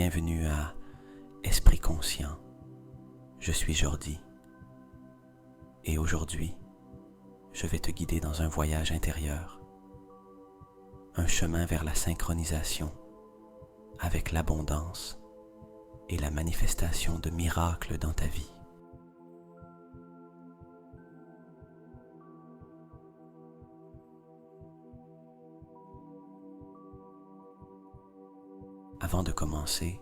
bienvenue à Esprit Conscient. Je suis Jordi et aujourd'hui, je vais te guider dans un voyage intérieur, un chemin vers la synchronisation avec l'abondance et la manifestation de miracles dans ta vie. Avant de commencer,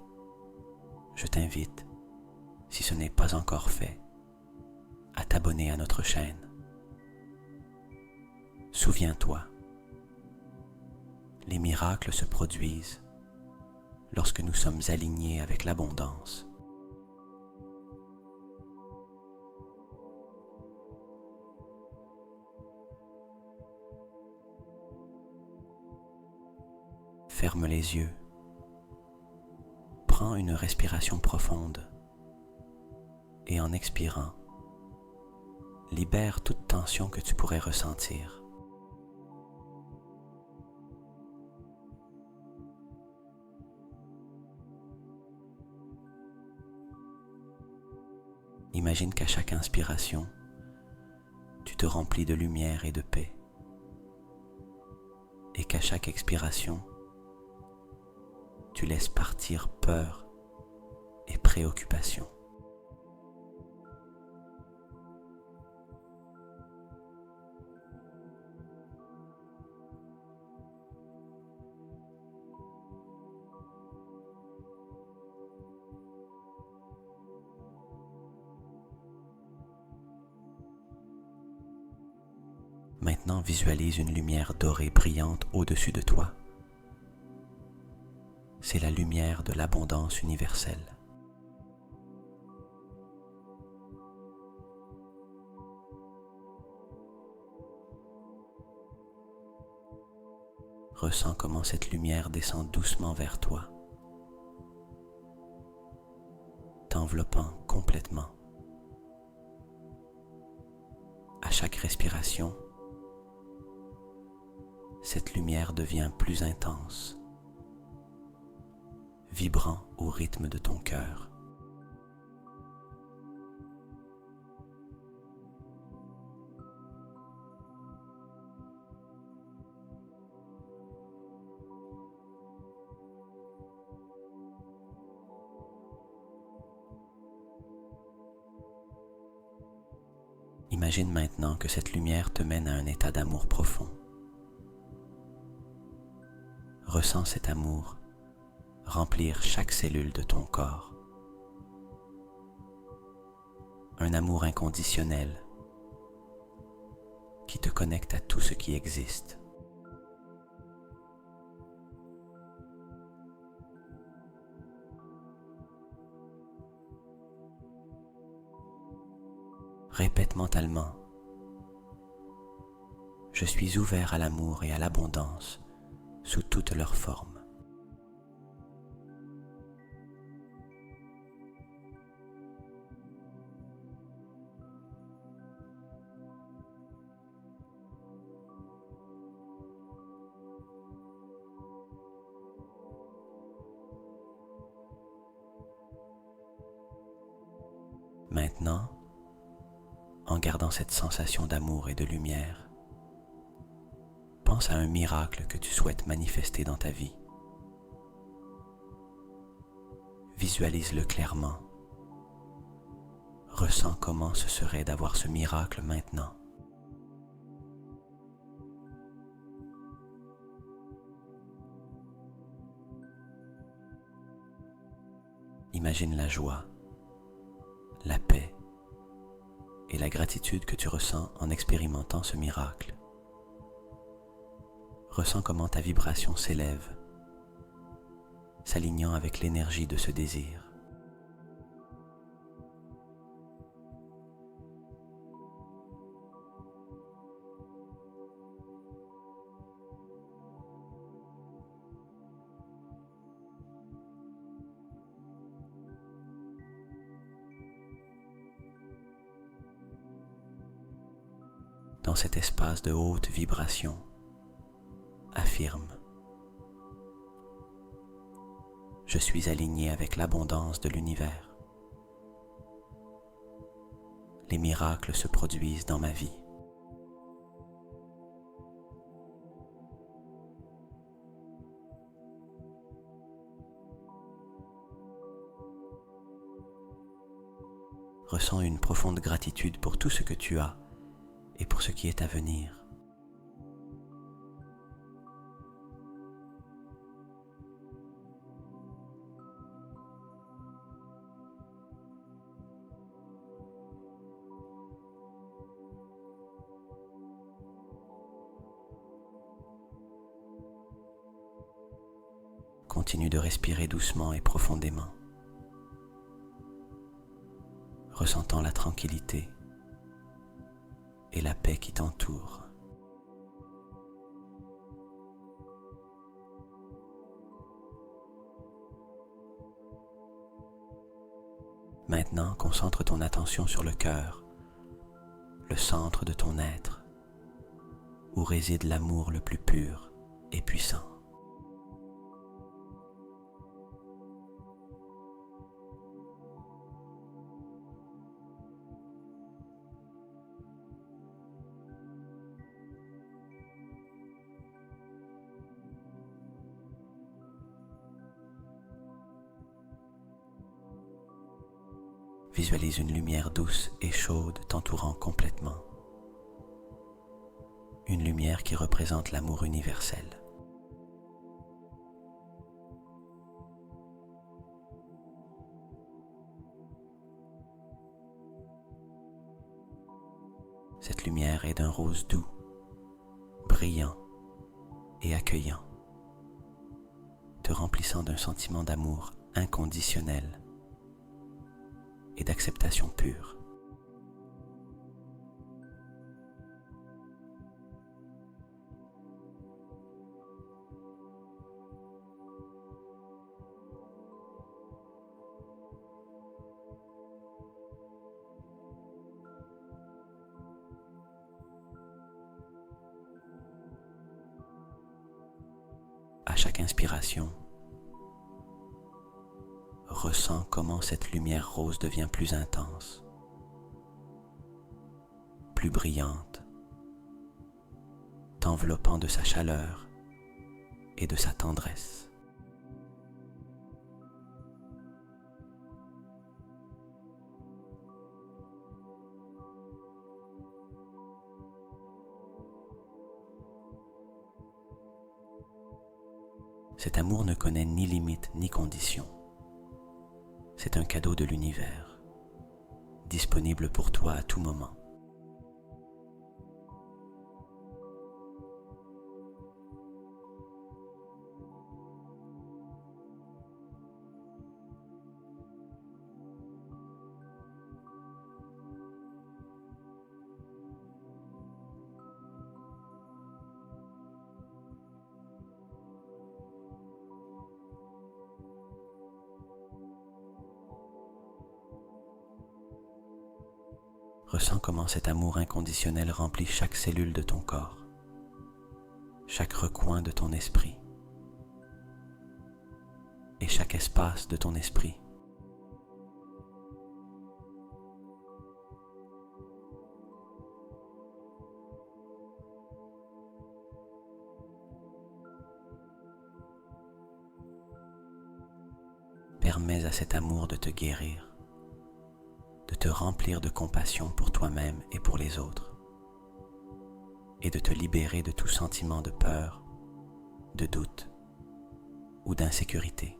je t'invite, si ce n'est pas encore fait, à t'abonner à notre chaîne. Souviens-toi, les miracles se produisent lorsque nous sommes alignés avec l'abondance. Ferme les yeux. Prends une respiration profonde et en expirant, libère toute tension que tu pourrais ressentir. Imagine qu'à chaque inspiration, tu te remplis de lumière et de paix, et qu'à chaque expiration, tu laisses partir peur et préoccupation. Maintenant, visualise une lumière dorée brillante au-dessus de toi. C'est la lumière de l'abondance universelle. Ressens comment cette lumière descend doucement vers toi, t'enveloppant complètement. À chaque respiration, cette lumière devient plus intense, vibrant au rythme de ton cœur. Imagine maintenant que cette lumière te mène à un état d'amour profond. Ressens cet amour remplir chaque cellule de ton corps. Un amour inconditionnel qui te connecte à tout ce qui existe. Répète mentalement: je suis ouvert à l'amour et à l'abondance sous toutes leurs formes. Maintenant, en gardant cette sensation d'amour et de lumière, pense à un miracle que tu souhaites manifester dans ta vie. Visualise-le clairement. Ressens comment ce serait d'avoir ce miracle maintenant. Imagine la joie, la paix et la gratitude que tu ressens en expérimentant ce miracle. Ressens comment ta vibration s'élève, s'alignant avec l'énergie de ce désir. Dans cet espace de haute vibration, affirme: Je suis aligné avec l'abondance de l'univers. Les miracles se produisent dans ma vie. Ressens une profonde gratitude pour tout ce que tu as et pour ce qui est à venir. Continue de respirer doucement et profondément, ressentant la tranquillité et la paix qui t'entoure. Maintenant, concentre ton attention sur le cœur, le centre de ton être, où réside l'amour le plus pur et puissant. Visualise une lumière douce et chaude t'entourant complètement. Une lumière qui représente l'amour universel. Cette lumière est d'un rose doux, brillant et accueillant, te remplissant d'un sentiment d'amour inconditionnel et d'acceptation pure. À chaque inspiration, ressens comment cette lumière rose devient plus intense, plus brillante, t'enveloppant de sa chaleur et de sa tendresse. Cet amour ne connaît ni limite ni condition. C'est un cadeau de l'univers, disponible pour toi à tout moment. Ressens comment cet amour inconditionnel remplit chaque cellule de ton corps, chaque recoin de ton esprit et chaque espace de ton esprit. Permets à cet amour de te guérir, de te remplir de compassion pour toi-même et pour les autres, et de te libérer de tout sentiment de peur, de doute ou d'insécurité.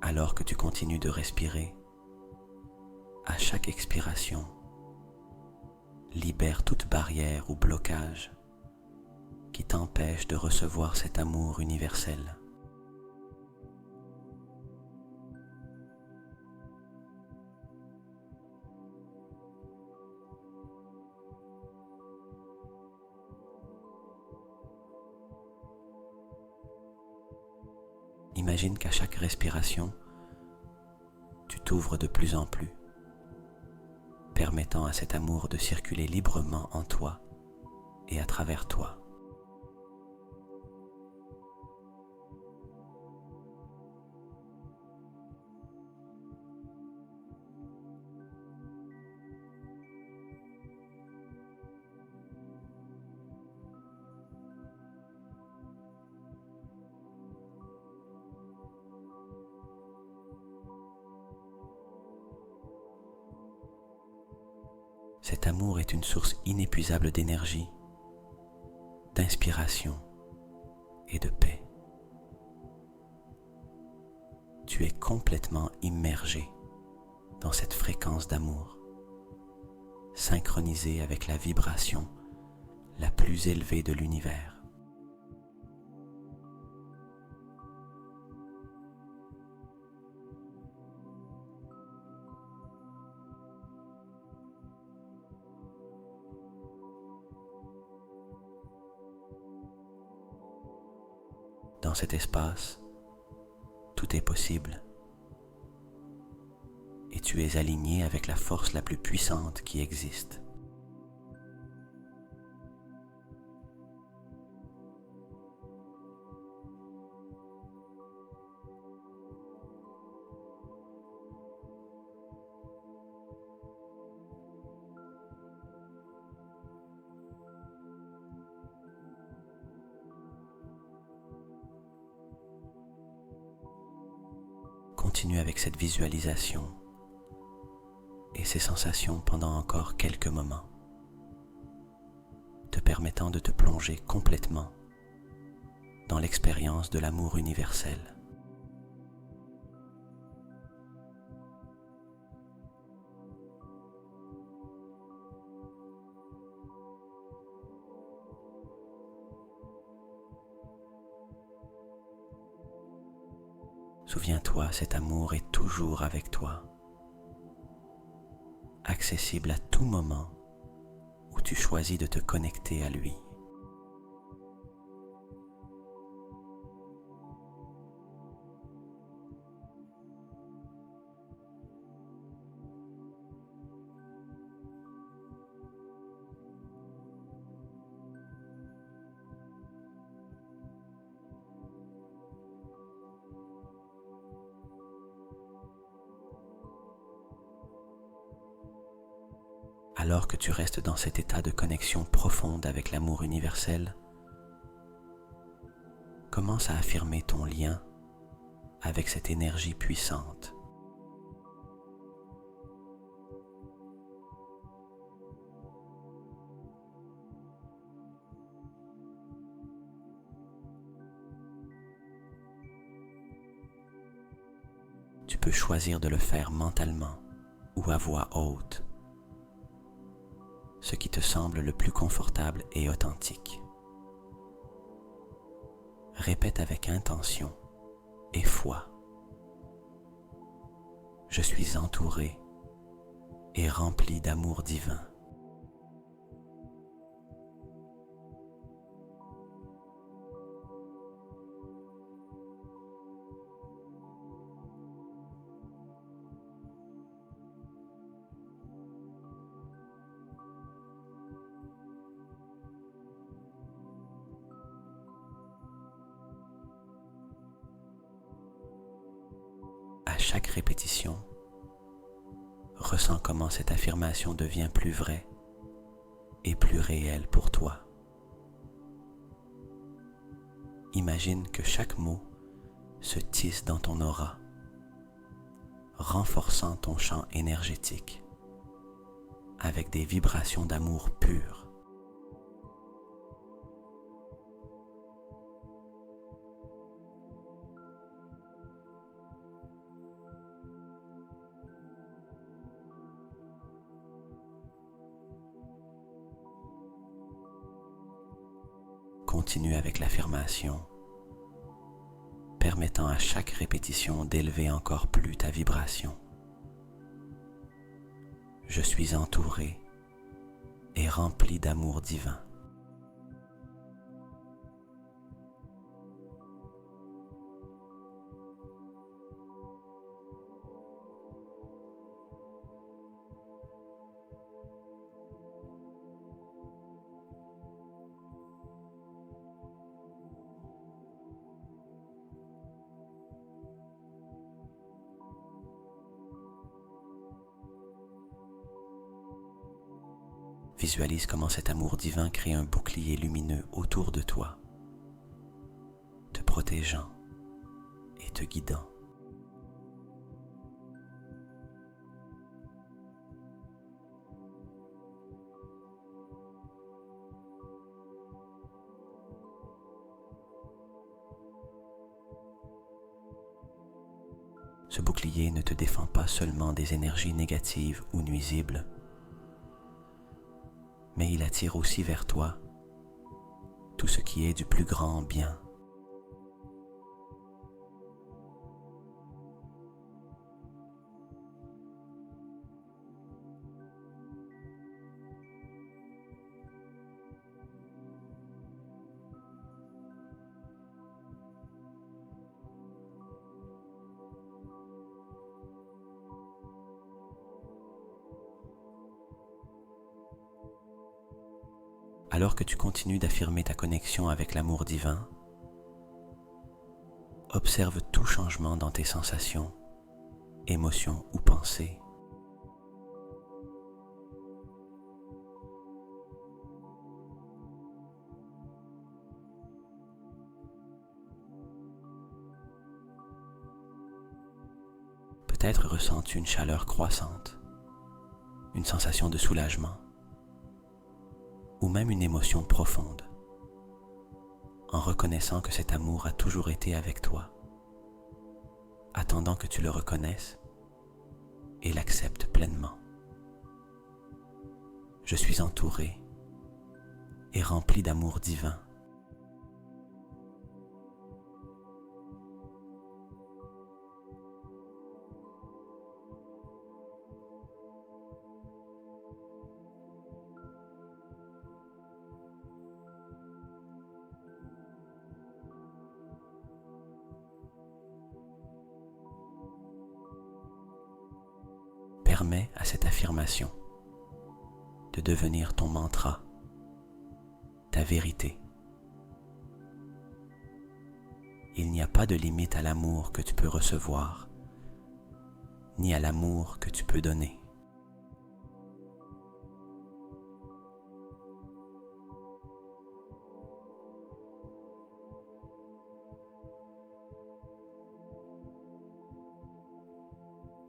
Alors que tu continues de respirer, à chaque expiration, libère toute barrière ou blocage qui t'empêche de recevoir cet amour universel. Imagine qu'à chaque respiration, tu t'ouvres de plus en plus, permettant à cet amour de circuler librement en toi et à travers toi. Cet amour est une source inépuisable d'énergie, d'inspiration et de paix. Tu es complètement immergé dans cette fréquence d'amour, synchronisée avec la vibration la plus élevée de l'univers. Dans cet espace, tout est possible et tu es aligné avec la force la plus puissante qui existe. Continue avec cette visualisation et ces sensations pendant encore quelques moments, te permettant de te plonger complètement dans l'expérience de l'amour universel. Souviens-toi, cet amour est toujours avec toi, accessible à tout moment où tu choisis de te connecter à lui. Alors que tu restes dans cet état de connexion profonde avec l'amour universel, commence à affirmer ton lien avec cette énergie puissante. Tu peux choisir de le faire mentalement ou à voix haute, ce qui te semble le plus confortable et authentique. Répète avec intention et foi. Je suis entouré et rempli d'amour divin. À chaque répétition, ressens comment cette affirmation devient plus vraie et plus réelle pour toi. Imagine que chaque mot se tisse dans ton aura, renforçant ton champ énergétique avec des vibrations d'amour pur. Continue avec l'affirmation, permettant à chaque répétition d'élever encore plus ta vibration. Je suis entouré et rempli d'amour divin. Visualise comment cet amour divin crée un bouclier lumineux autour de toi, te protégeant et te guidant. Ce bouclier ne te défend pas seulement des énergies négatives ou nuisibles, mais il attire aussi vers toi tout ce qui est du plus grand bien. Alors que tu continues d'affirmer ta connexion avec l'amour divin, observe tout changement dans tes sensations, émotions ou pensées. Peut-être ressens-tu une chaleur croissante, une sensation de soulagement, ou même une émotion profonde, en reconnaissant que cet amour a toujours été avec toi, attendant que tu le reconnaisses et l'acceptes pleinement. Je suis entouré et rempli d'amour divin. Permets à cette affirmation de devenir ton mantra, ta vérité. Il n'y a pas de limite à l'amour que tu peux recevoir, ni à l'amour que tu peux donner.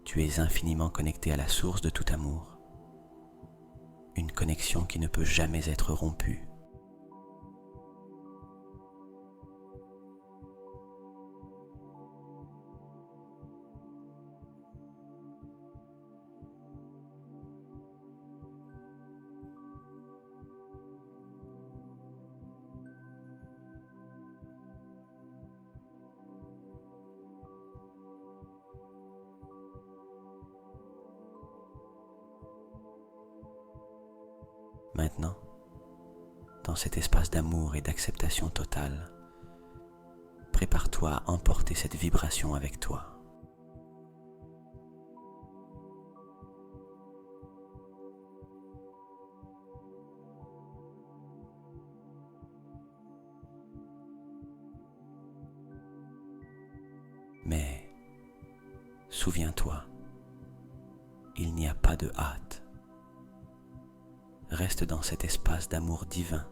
Tu es infiniment connecté à la source de tout amour, une connexion qui ne peut jamais être rompue. Maintenant, dans cet espace d'amour et d'acceptation totale, prépare-toi à emporter cette vibration avec toi. Mais souviens-toi, il n'y a pas de hâte. Reste dans cet espace d'amour divin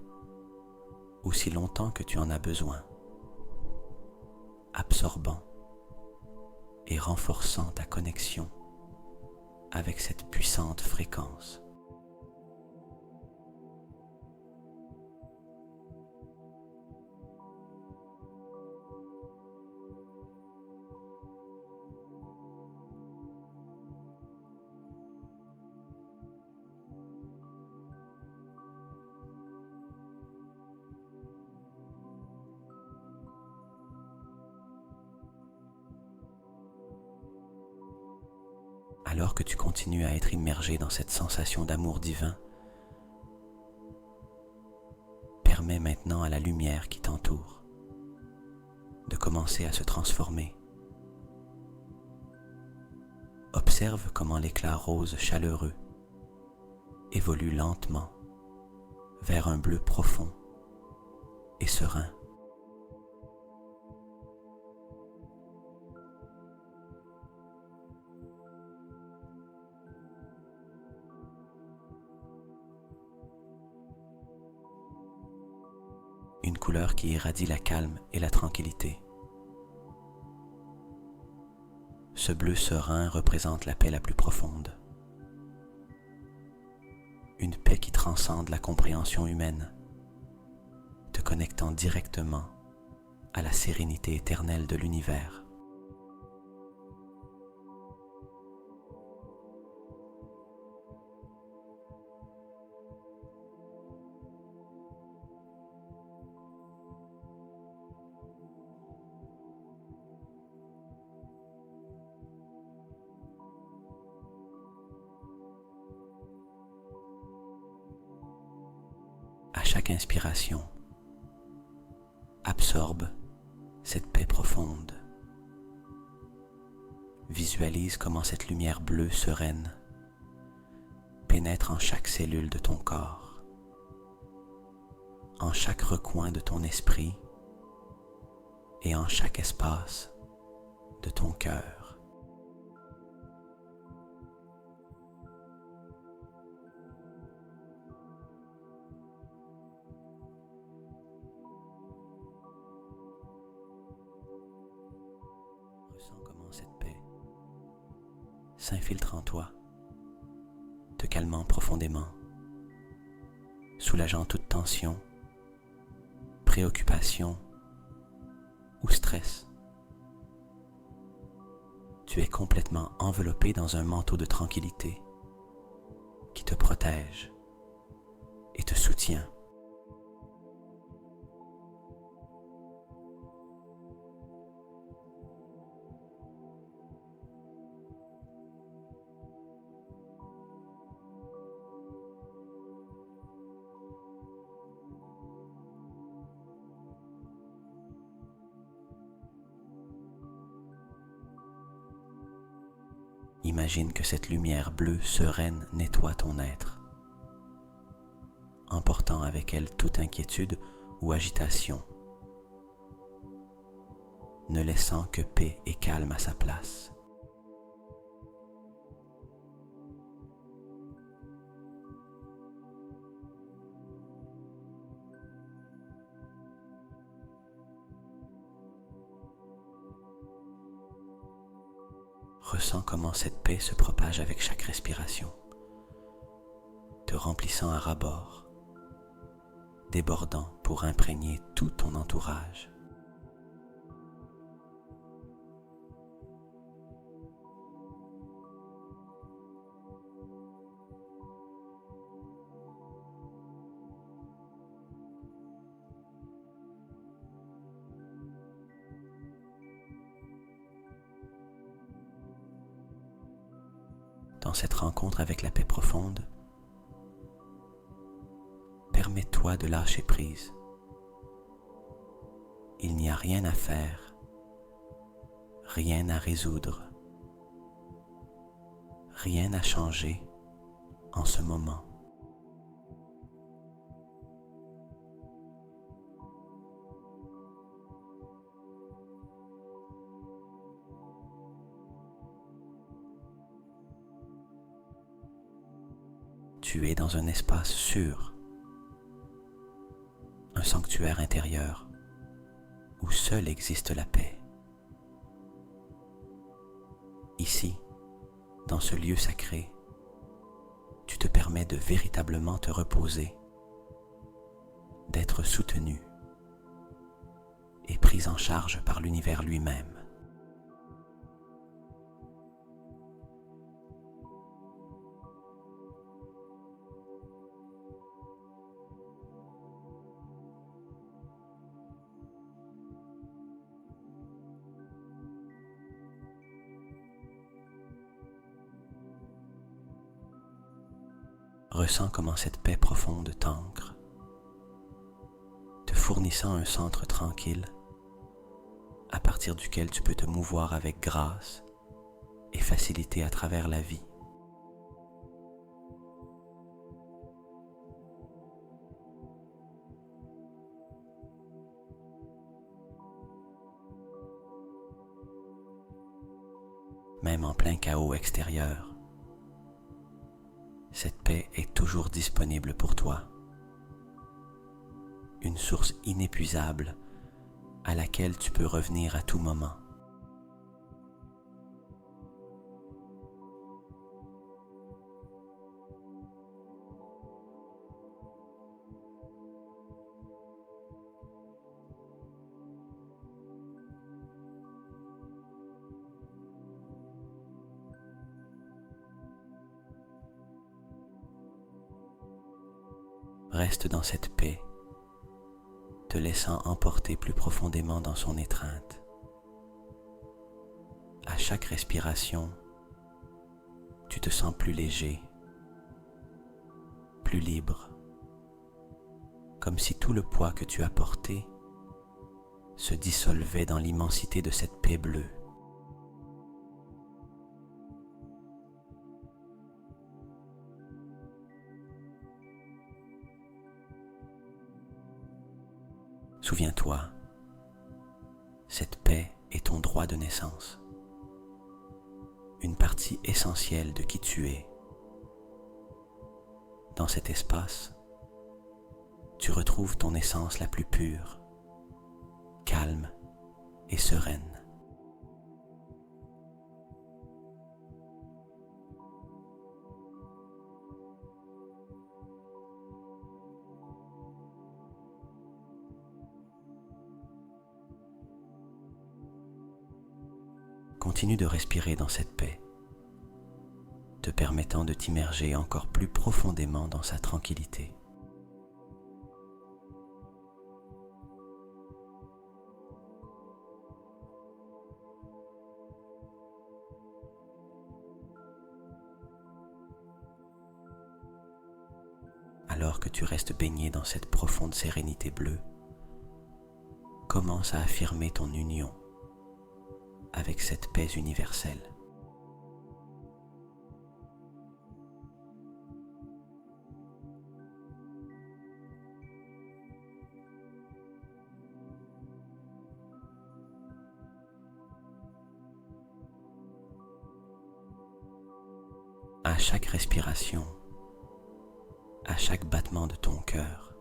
aussi longtemps que tu en as besoin, absorbant et renforçant ta connexion avec cette puissante fréquence. Alors que tu continues à être immergé dans cette sensation d'amour divin, permets maintenant à la lumière qui t'entoure de commencer à se transformer. Observe comment l'éclat rose chaleureux évolue lentement vers un bleu profond et serein. une couleur qui irradie la calme et la tranquillité. Ce bleu serein représente la paix la plus profonde. Une paix qui transcende la compréhension humaine, te connectant directement à la sérénité éternelle de l'univers. À chaque inspiration, absorbe cette paix profonde. Visualise comment cette lumière bleue sereine pénètre en chaque cellule de ton corps, en chaque recoin de ton esprit et en chaque espace de ton cœur. Ressens comment cette paix s'infiltre en toi, te calmant profondément, soulageant toute tension, préoccupation ou stress. Tu es complètement enveloppé dans un manteau de tranquillité qui te protège et te soutient. Imagine que cette lumière bleue sereine nettoie ton être, emportant avec elle toute inquiétude ou agitation, ne laissant que paix et calme à sa place. Ressens comment cette paix se propage avec chaque respiration, te remplissant à ras-bord, débordant pour imprégner tout ton entourage. Dans cette rencontre avec la paix profonde, permets-toi de lâcher prise. Il n'y a rien à faire, rien à résoudre, rien à changer en ce moment. Tu es dans un espace sûr, un sanctuaire intérieur où seule existe la paix. Ici, dans ce lieu sacré, tu te permets de véritablement te reposer, d'être soutenu et pris en charge par l'univers lui-même. Ressens comment cette paix profonde t'ancre, te fournissant un centre tranquille à partir duquel tu peux te mouvoir avec grâce et facilité à travers la vie. Même en plein chaos extérieur, cette paix est toujours disponible pour toi. une source inépuisable à laquelle tu peux revenir à tout moment. Reste dans cette paix, te laissant emporter plus profondément dans son étreinte. À chaque respiration, tu te sens plus léger, plus libre, comme si tout le poids que tu as porté se dissolvait dans l'immensité de cette paix bleue. Souviens-toi, cette paix est ton droit de naissance, une partie essentielle de qui tu es. Dans cet espace, tu retrouves ton essence la plus pure, calme et sereine. Continue de respirer dans cette paix, te permettant de t'immerger encore plus profondément dans sa tranquillité. Alors que tu restes baigné dans cette profonde sérénité bleue, commence à affirmer ton union avec cette paix universelle. À chaque respiration, à chaque battement de ton cœur,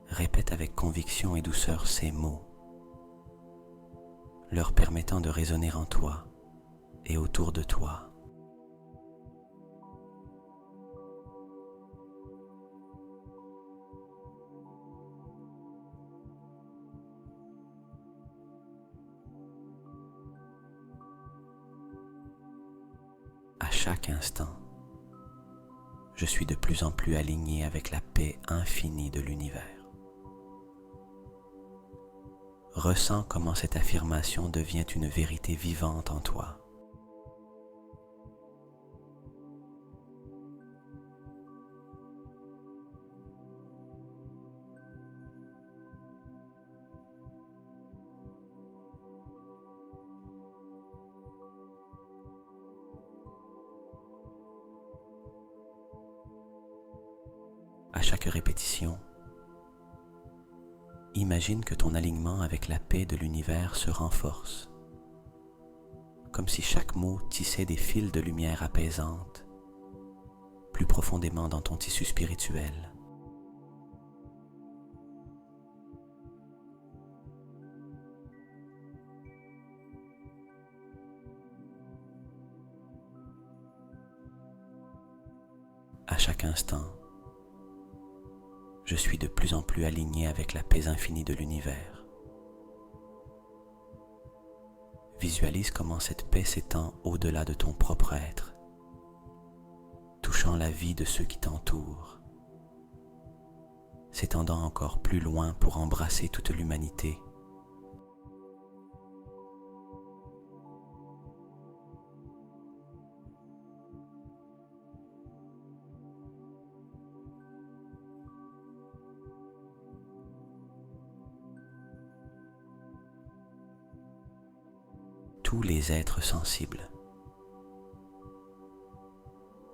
répète avec conviction et douceur ces mots, leur permettant de résonner en toi et autour de toi. À chaque instant, je suis de plus en plus aligné avec la paix infinie de l'univers. Ressens comment cette affirmation devient une vérité vivante en toi. À chaque répétition, imagine que ton alignement avec la paix de l'univers se renforce, comme si chaque mot tissait des fils de lumière apaisante, plus profondément dans ton tissu spirituel. À chaque instant, je suis de plus en plus aligné avec la paix infinie de l'univers. Visualise comment cette paix s'étend au-delà de ton propre être, touchant la vie de ceux qui t'entourent, s'étendant encore plus loin pour embrasser toute l'humanité. Tous les êtres sensibles.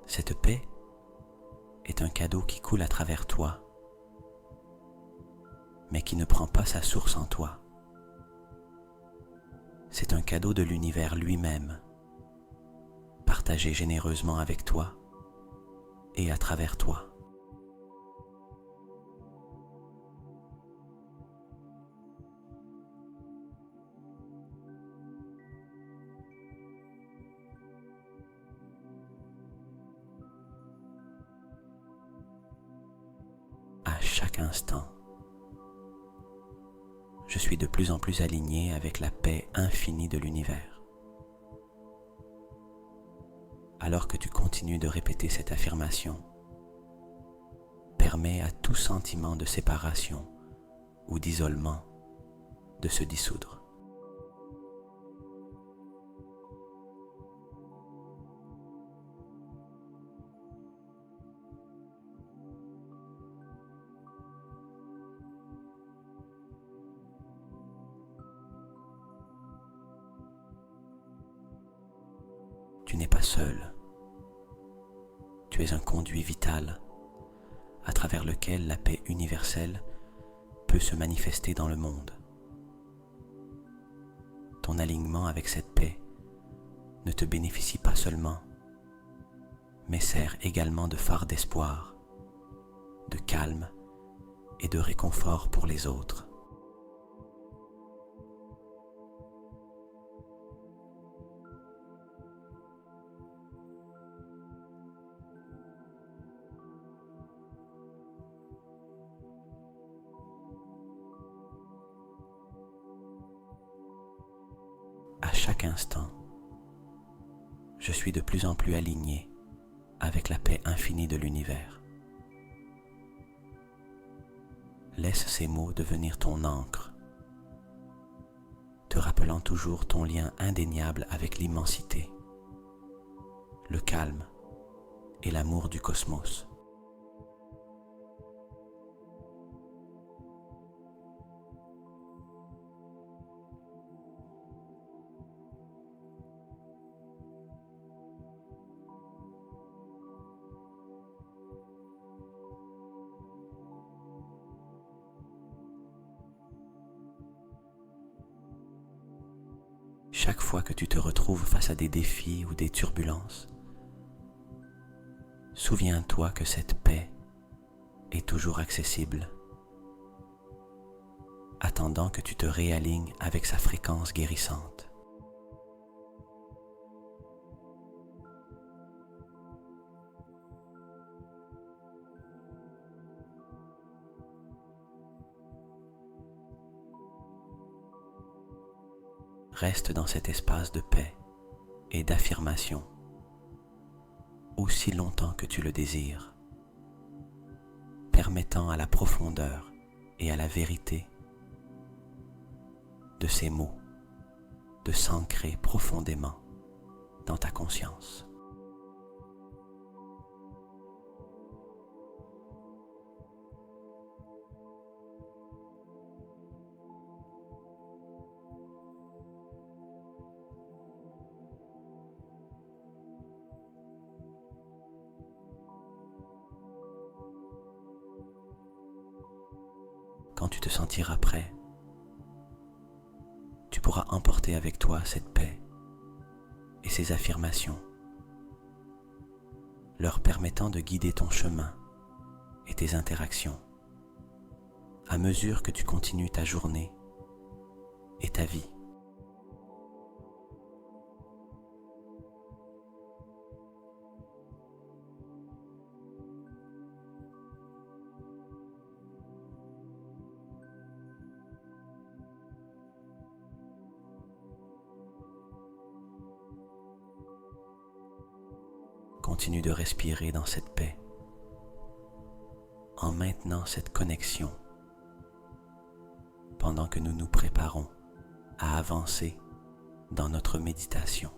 Cette paix est un cadeau qui coule à travers toi, mais qui ne prend pas sa source en toi. C'est un cadeau de l'univers lui-même, partagé généreusement avec toi et à travers toi. chaque instant, je suis de plus en plus aligné avec la paix infinie de l'univers. Alors que tu continues de répéter cette affirmation, permets à tout sentiment de séparation ou d'isolement de se dissoudre. Tu n'es pas seul. Tu es un conduit vital à travers lequel la paix universelle peut se manifester dans le monde. Ton alignement avec cette paix ne te bénéficie pas seulement, mais sert également de phare d'espoir, de calme et de réconfort pour les autres. À chaque instant, je suis de plus en plus aligné avec la paix infinie de l'univers. Laisse ces mots devenir ton encre, te rappelant toujours ton lien indéniable avec l'immensité, le calme et l'amour du cosmos. Chaque fois que tu te retrouves face à des défis ou des turbulences, souviens-toi que cette paix est toujours accessible, attendant que tu te réalignes avec sa fréquence guérissante. Reste dans cet espace de paix et d'affirmation aussi longtemps que tu le désires, permettant à la profondeur et à la vérité de ces mots de s'ancrer profondément dans ta conscience. Quand tu te sentiras prêt, tu pourras emporter avec toi cette paix et ces affirmations, leur permettant de guider ton chemin et tes interactions à mesure que tu continues ta journée et ta vie. Continue de respirer dans cette paix en maintenant cette connexion pendant que nous nous préparons à avancer dans notre méditation.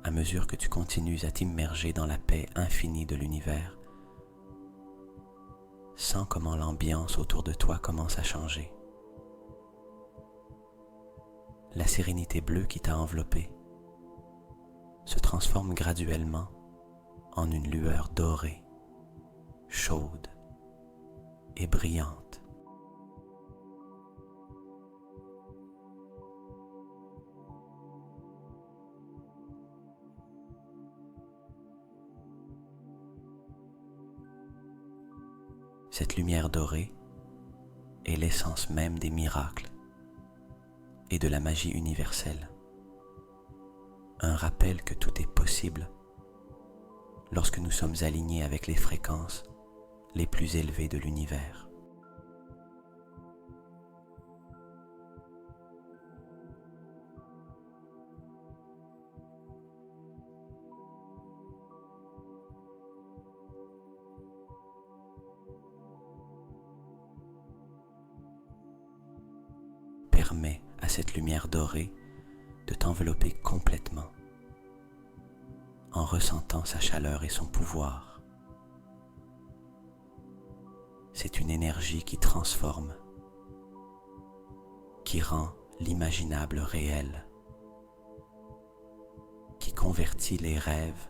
À mesure que tu continues à t'immerger dans la paix infinie de l'univers, sens comment l'ambiance autour de toi commence à changer. La sérénité bleue qui t'a enveloppé se transforme graduellement en une lueur dorée, chaude et brillante. Cette lumière dorée est l'essence même des miracles et de la magie universelle. Un rappel que tout est possible lorsque nous sommes alignés avec les fréquences les plus élevées de l'univers. Permets à cette lumière dorée de t'envelopper complètement en ressentant sa chaleur et son pouvoir. C'est une énergie qui transforme, qui rend l'imaginable réel, qui convertit les rêves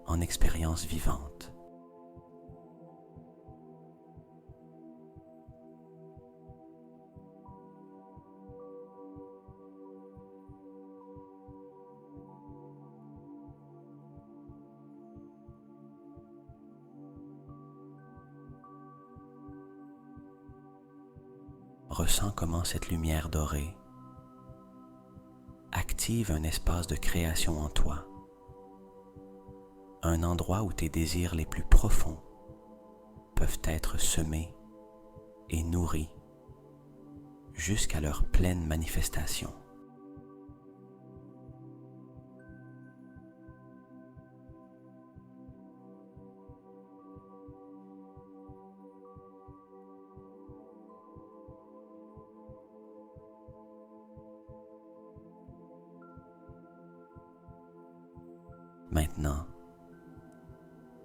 en expériences vivantes. Ressens comment cette lumière dorée active un espace de création en toi, un endroit où tes désirs les plus profonds peuvent être semés et nourris jusqu'à leur pleine manifestation. Maintenant,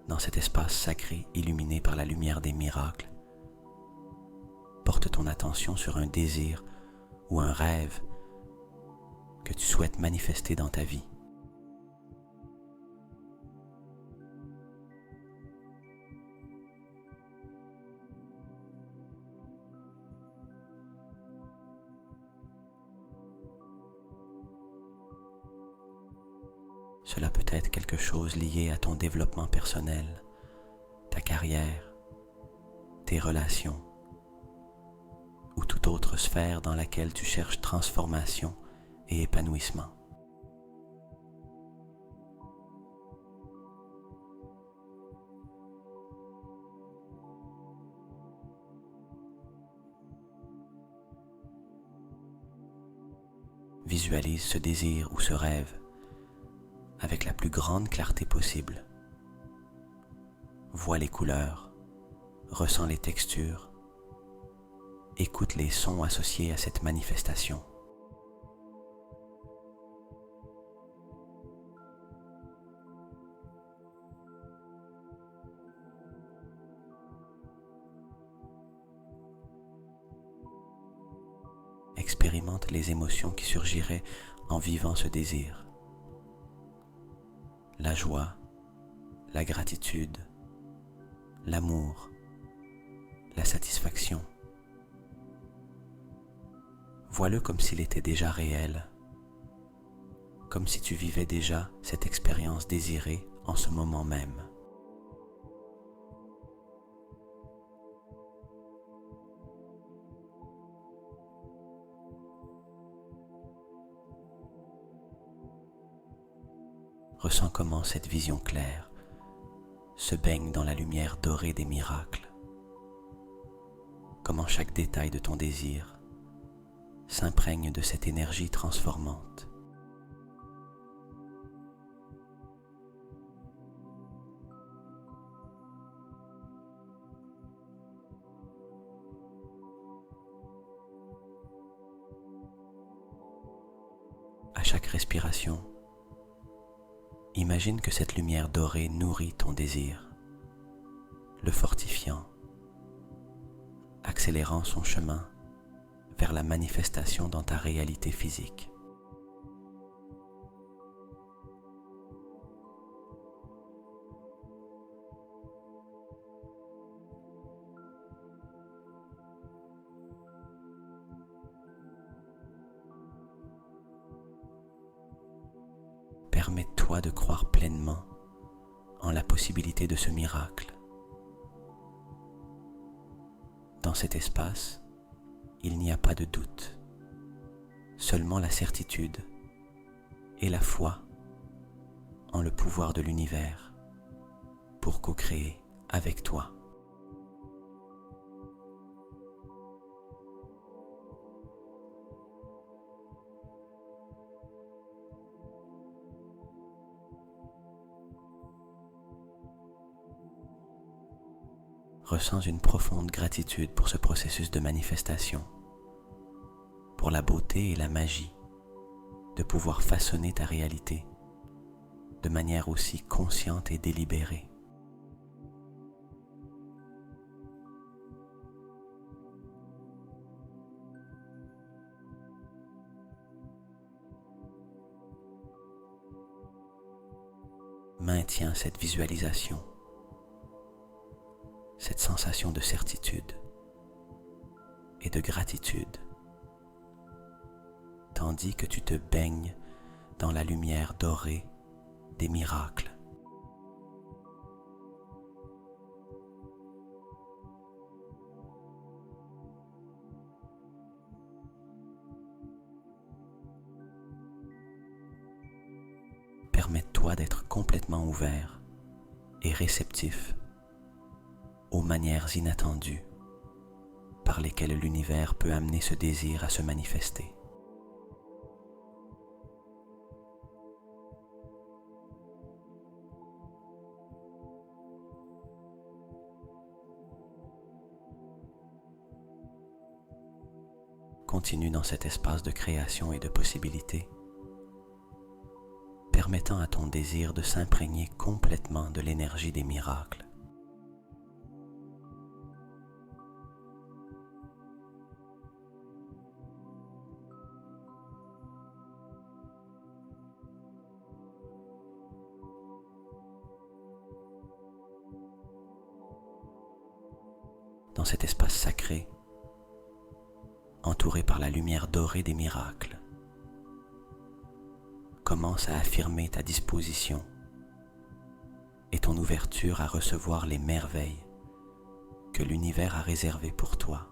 dans cet espace sacré illuminé par la lumière des miracles, porte ton attention sur un désir ou un rêve que tu souhaites manifester dans ta vie. Cela peut être quelque chose lié à ton développement personnel, ta carrière, tes relations ou toute autre sphère dans laquelle tu cherches transformation et épanouissement. Visualise ce désir ou ce rêve avec la plus grande clarté possible. Vois les couleurs, ressens les textures, écoute les sons associés à cette manifestation. Expérimente les émotions qui surgiraient en vivant ce désir. La joie, la gratitude, l'amour, la satisfaction. Vois-le comme s'il était déjà réel, comme si tu vivais déjà cette expérience désirée en ce moment même. Ressens comment cette vision claire se baigne dans la lumière dorée des miracles. Comment chaque détail de ton désir s'imprègne de cette énergie transformante. À chaque respiration, imagine que cette lumière dorée nourrit ton désir, le fortifiant, accélérant son chemin vers la manifestation dans ta réalité physique. Permets-toi de croire pleinement en la possibilité de ce miracle. Dans cet espace, il n'y a pas de doute, seulement la certitude et la foi en le pouvoir de l'univers pour co-créer avec toi. Ressens une profonde gratitude pour ce processus de manifestation, pour la beauté et la magie de pouvoir façonner ta réalité de manière aussi consciente et délibérée. Maintiens cette visualisation, cette sensation de certitude et de gratitude, tandis que tu te baignes dans la lumière dorée des miracles. Permets-toi d'être complètement ouvert et réceptif aux manières inattendues par lesquelles l'univers peut amener ce désir à se manifester. Continue dans cet espace de création et de possibilités, permettant à ton désir de s'imprégner complètement de l'énergie des miracles. Dans cet espace sacré, entouré par la lumière dorée des miracles, commence à affirmer ta disposition et ton ouverture à recevoir les merveilles que l'univers a réservées pour toi.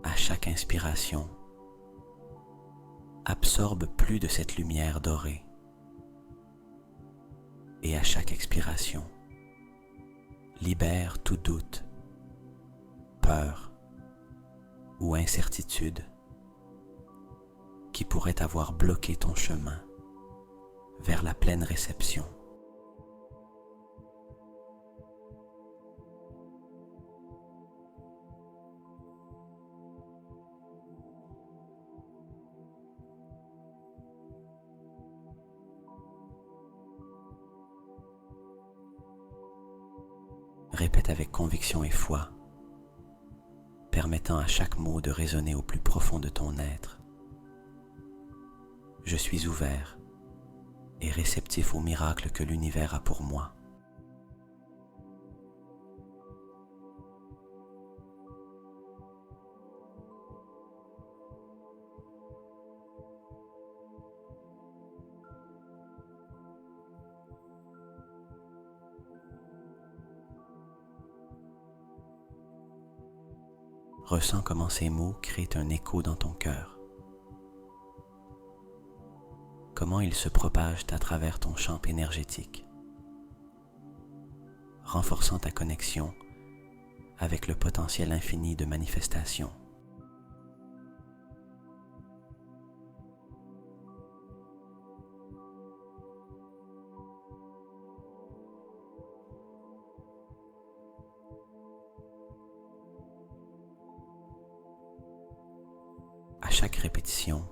À chaque inspiration, absorbe plus de cette lumière dorée. Et à chaque expiration, libère tout doute, peur ou incertitude qui pourrait avoir bloqué ton chemin vers la pleine réception. Répète avec conviction et foi, permettant à chaque mot de résonner au plus profond de ton être. Je suis ouvert et réceptif aux miracles que l'univers a pour moi. Ressens comment ces mots créent un écho dans ton cœur. Comment ils se propagent à travers ton champ énergétique, renforçant ta connexion avec le potentiel infini de manifestation. À chaque répétition,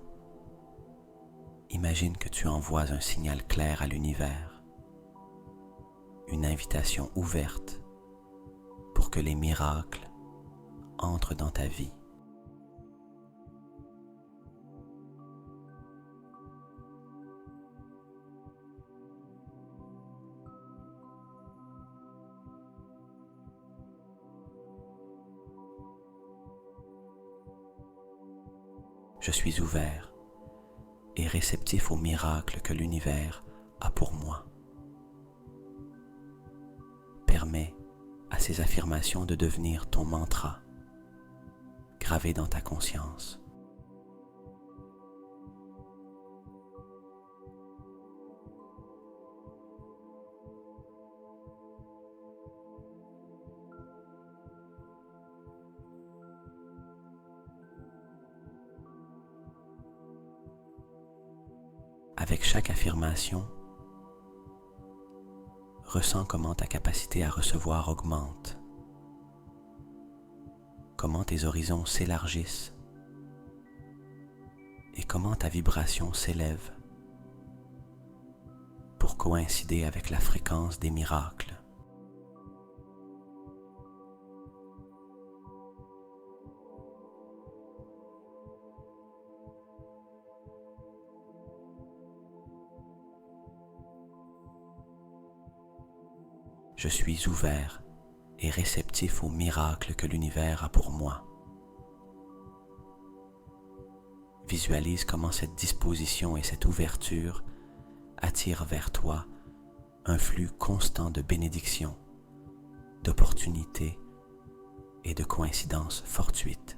imagine que tu envoies un signal clair à l'univers, une invitation ouverte pour que les miracles entrent dans ta vie. Je suis ouvert et réceptif au miracle que l'univers a pour moi. Permets à ces affirmations de devenir ton mantra, gravé dans ta conscience. Avec chaque affirmation, ressens comment ta capacité à recevoir augmente, comment tes horizons s'élargissent et comment ta vibration s'élève pour coïncider avec la fréquence des miracles. Je suis ouvert et réceptif aux miracles que l'univers a pour moi. Visualise comment cette disposition et cette ouverture attirent vers toi un flux constant de bénédictions, d'opportunités et de coïncidences fortuites.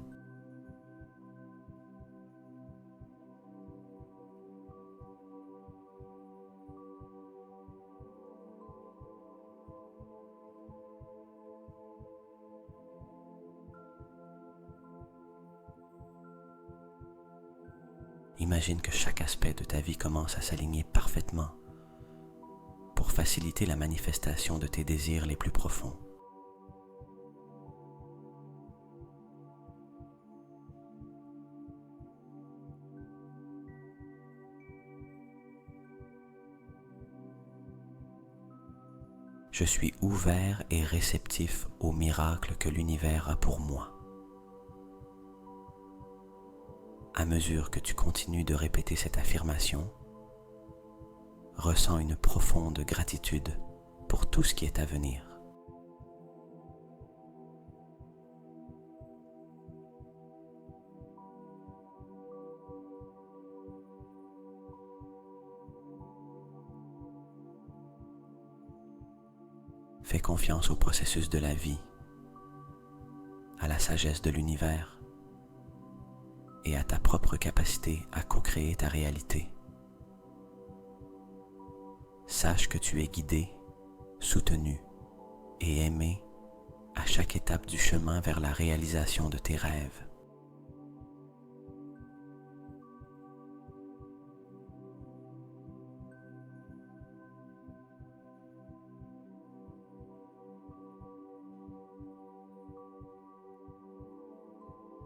Imagine que chaque aspect de ta vie commence à s'aligner parfaitement pour faciliter la manifestation de tes désirs les plus profonds. Je suis ouvert et réceptif aux miracles que l'univers a pour moi. À mesure que tu continues de répéter cette affirmation, ressens une profonde gratitude pour tout ce qui est à venir. Fais confiance au processus de la vie, à la sagesse de l'univers et à ta propre capacité à co-créer ta réalité. Sache que tu es guidé, soutenu et aimé à chaque étape du chemin vers la réalisation de tes rêves.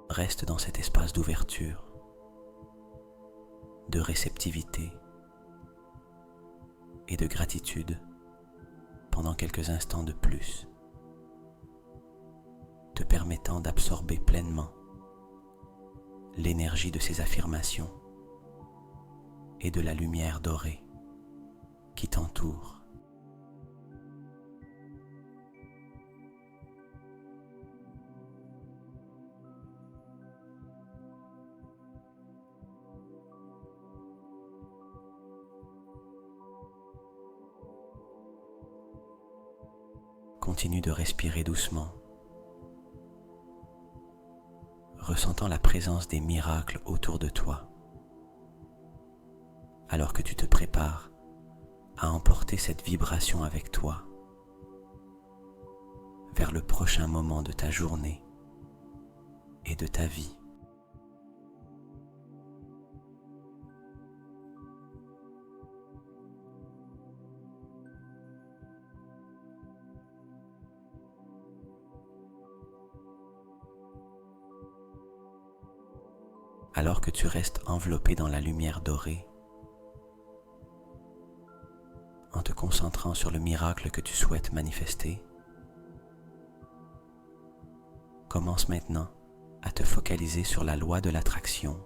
Reste dans cet espace d'ouverture, de réceptivité et de gratitude pendant quelques instants de plus, te permettant d'absorber pleinement l'énergie de ces affirmations et de la lumière dorée qui t'entoure. Continue de respirer doucement, ressentant la présence des miracles autour de toi, alors que tu te prépares à emporter cette vibration avec toi vers le prochain moment de ta journée et de ta vie. Alors que tu restes enveloppé dans la lumière dorée, en te concentrant sur le miracle que tu souhaites manifester, commence maintenant à te focaliser sur la loi de l'attraction.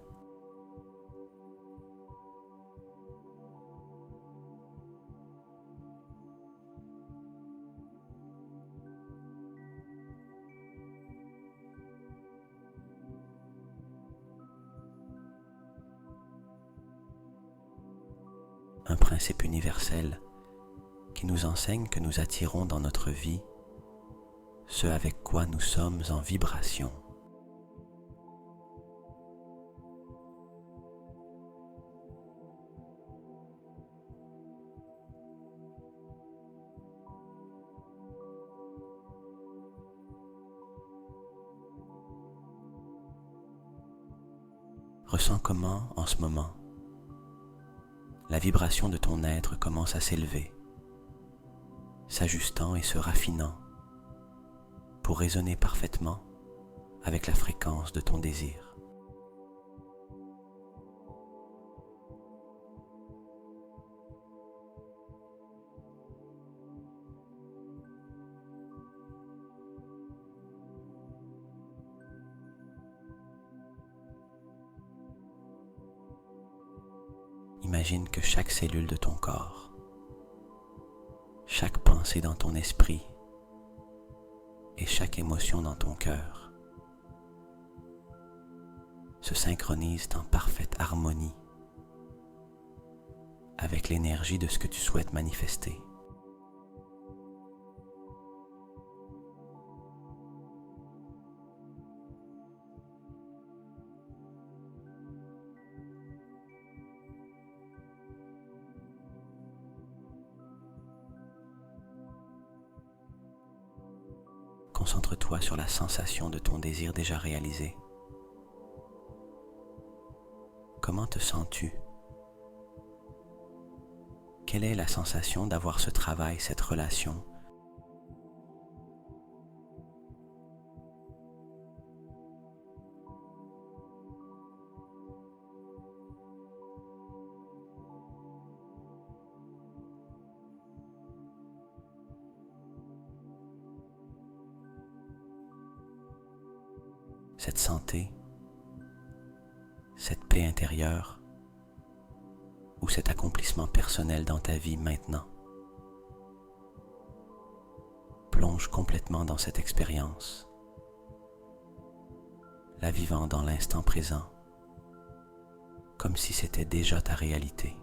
un principe universel qui nous enseigne que nous attirons dans notre vie ce avec quoi nous sommes en vibration. Ressens comment, en ce moment, la vibration de ton être commence à s'élever, s'ajustant et se raffinant pour résonner parfaitement avec la fréquence de ton désir. Imagine que chaque cellule de ton corps, chaque pensée dans ton esprit et chaque émotion dans ton cœur se synchronisent en parfaite harmonie avec l'énergie de ce que tu souhaites manifester. Concentre-toi sur la sensation de ton désir déjà réalisé. Comment te sens-tu? Quelle est la sensation d'avoir ce travail, cette relation? Cette santé, cette paix intérieure ou cet accomplissement personnel dans ta vie maintenant. Plonge complètement dans cette expérience, la vivant dans l'instant présent, comme si c'était déjà ta réalité.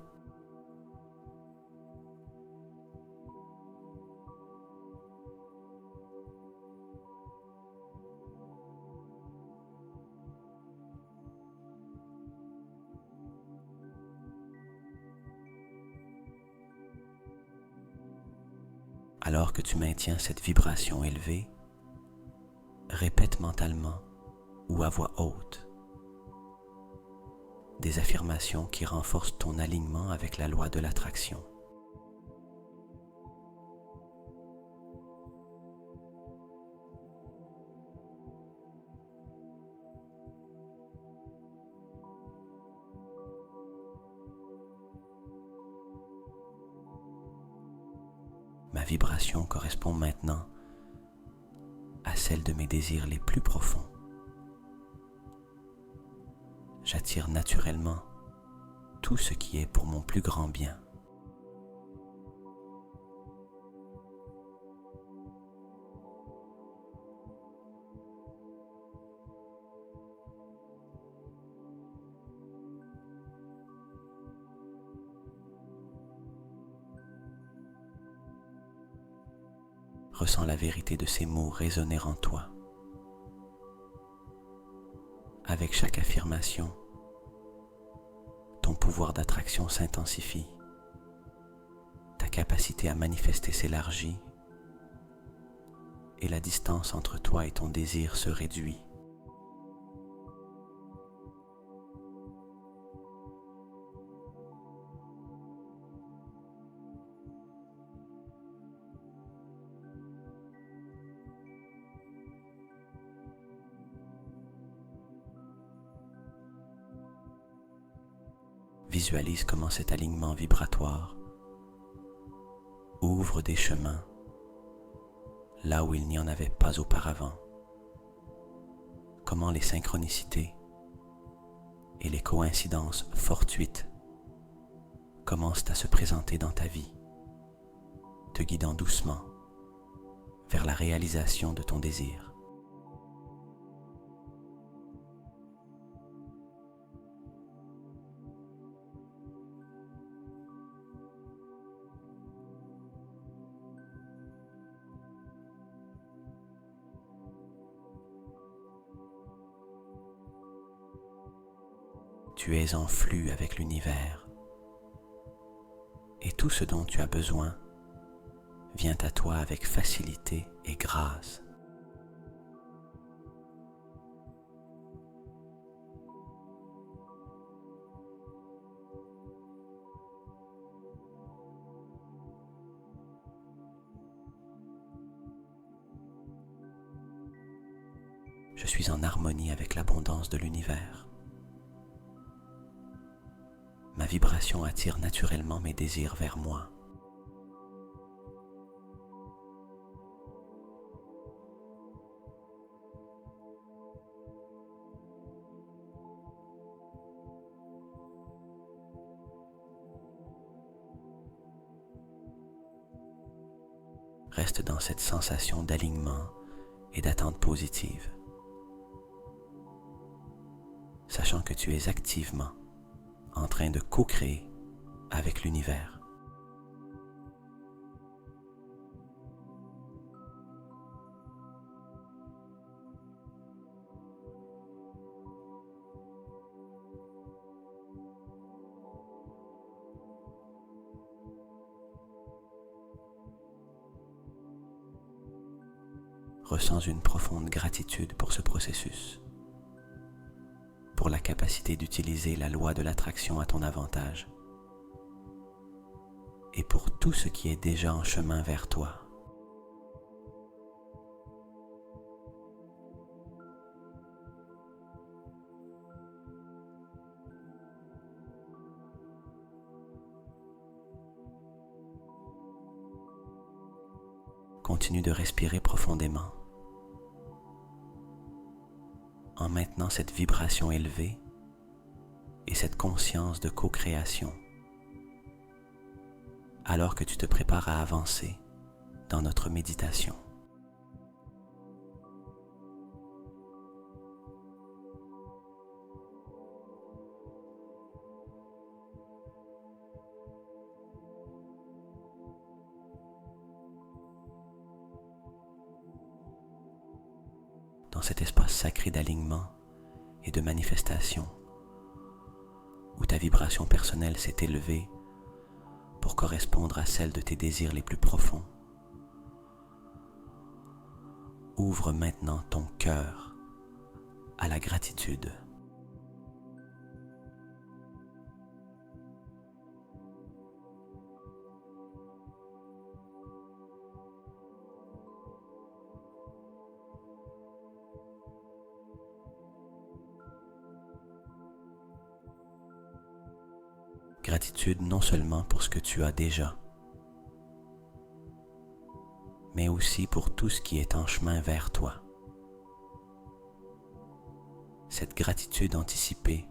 Alors que tu maintiens cette vibration élevée, répète mentalement ou à voix haute des affirmations qui renforcent ton alignement avec la loi de l'attraction. Ma vibration correspond maintenant à celle de mes désirs les plus profonds. J'attire naturellement tout ce qui est pour mon plus grand bien. Ressens la vérité de ces mots résonner en toi. Avec chaque affirmation, ton pouvoir d'attraction s'intensifie, ta capacité à manifester s'élargit et la distance entre toi et ton désir se réduit. Visualise comment cet alignement vibratoire ouvre des chemins là où il n'y en avait pas auparavant. Comment les synchronicités et les coïncidences fortuites commencent à se présenter dans ta vie, te guidant doucement vers la réalisation de ton désir. Tu es en flux avec l'univers et tout ce dont tu as besoin vient à toi avec facilité et grâce. Je suis en harmonie avec l'abondance de l'univers. Ma vibration attire naturellement mes désirs vers moi. Reste dans cette sensation d'alignement et d'attente positive, sachant que tu es activement en train de co-créer avec l'univers. Ressens une profonde gratitude pour ce processus, pour la capacité d'utiliser la loi de l'attraction à ton avantage et pour tout ce qui est déjà en chemin vers toi. Continue de respirer profondément en maintenant cette vibration élevée et cette conscience de co-création alors que tu te prépares à avancer dans notre méditation. Dans cet espace sacré d'alignement et de manifestation, où ta vibration personnelle s'est élevée pour correspondre à celle de tes désirs les plus profonds. Ouvre maintenant ton cœur à la gratitude. Gratitude non seulement pour ce que tu as déjà, mais aussi pour tout ce qui est en chemin vers toi. Cette gratitude anticipée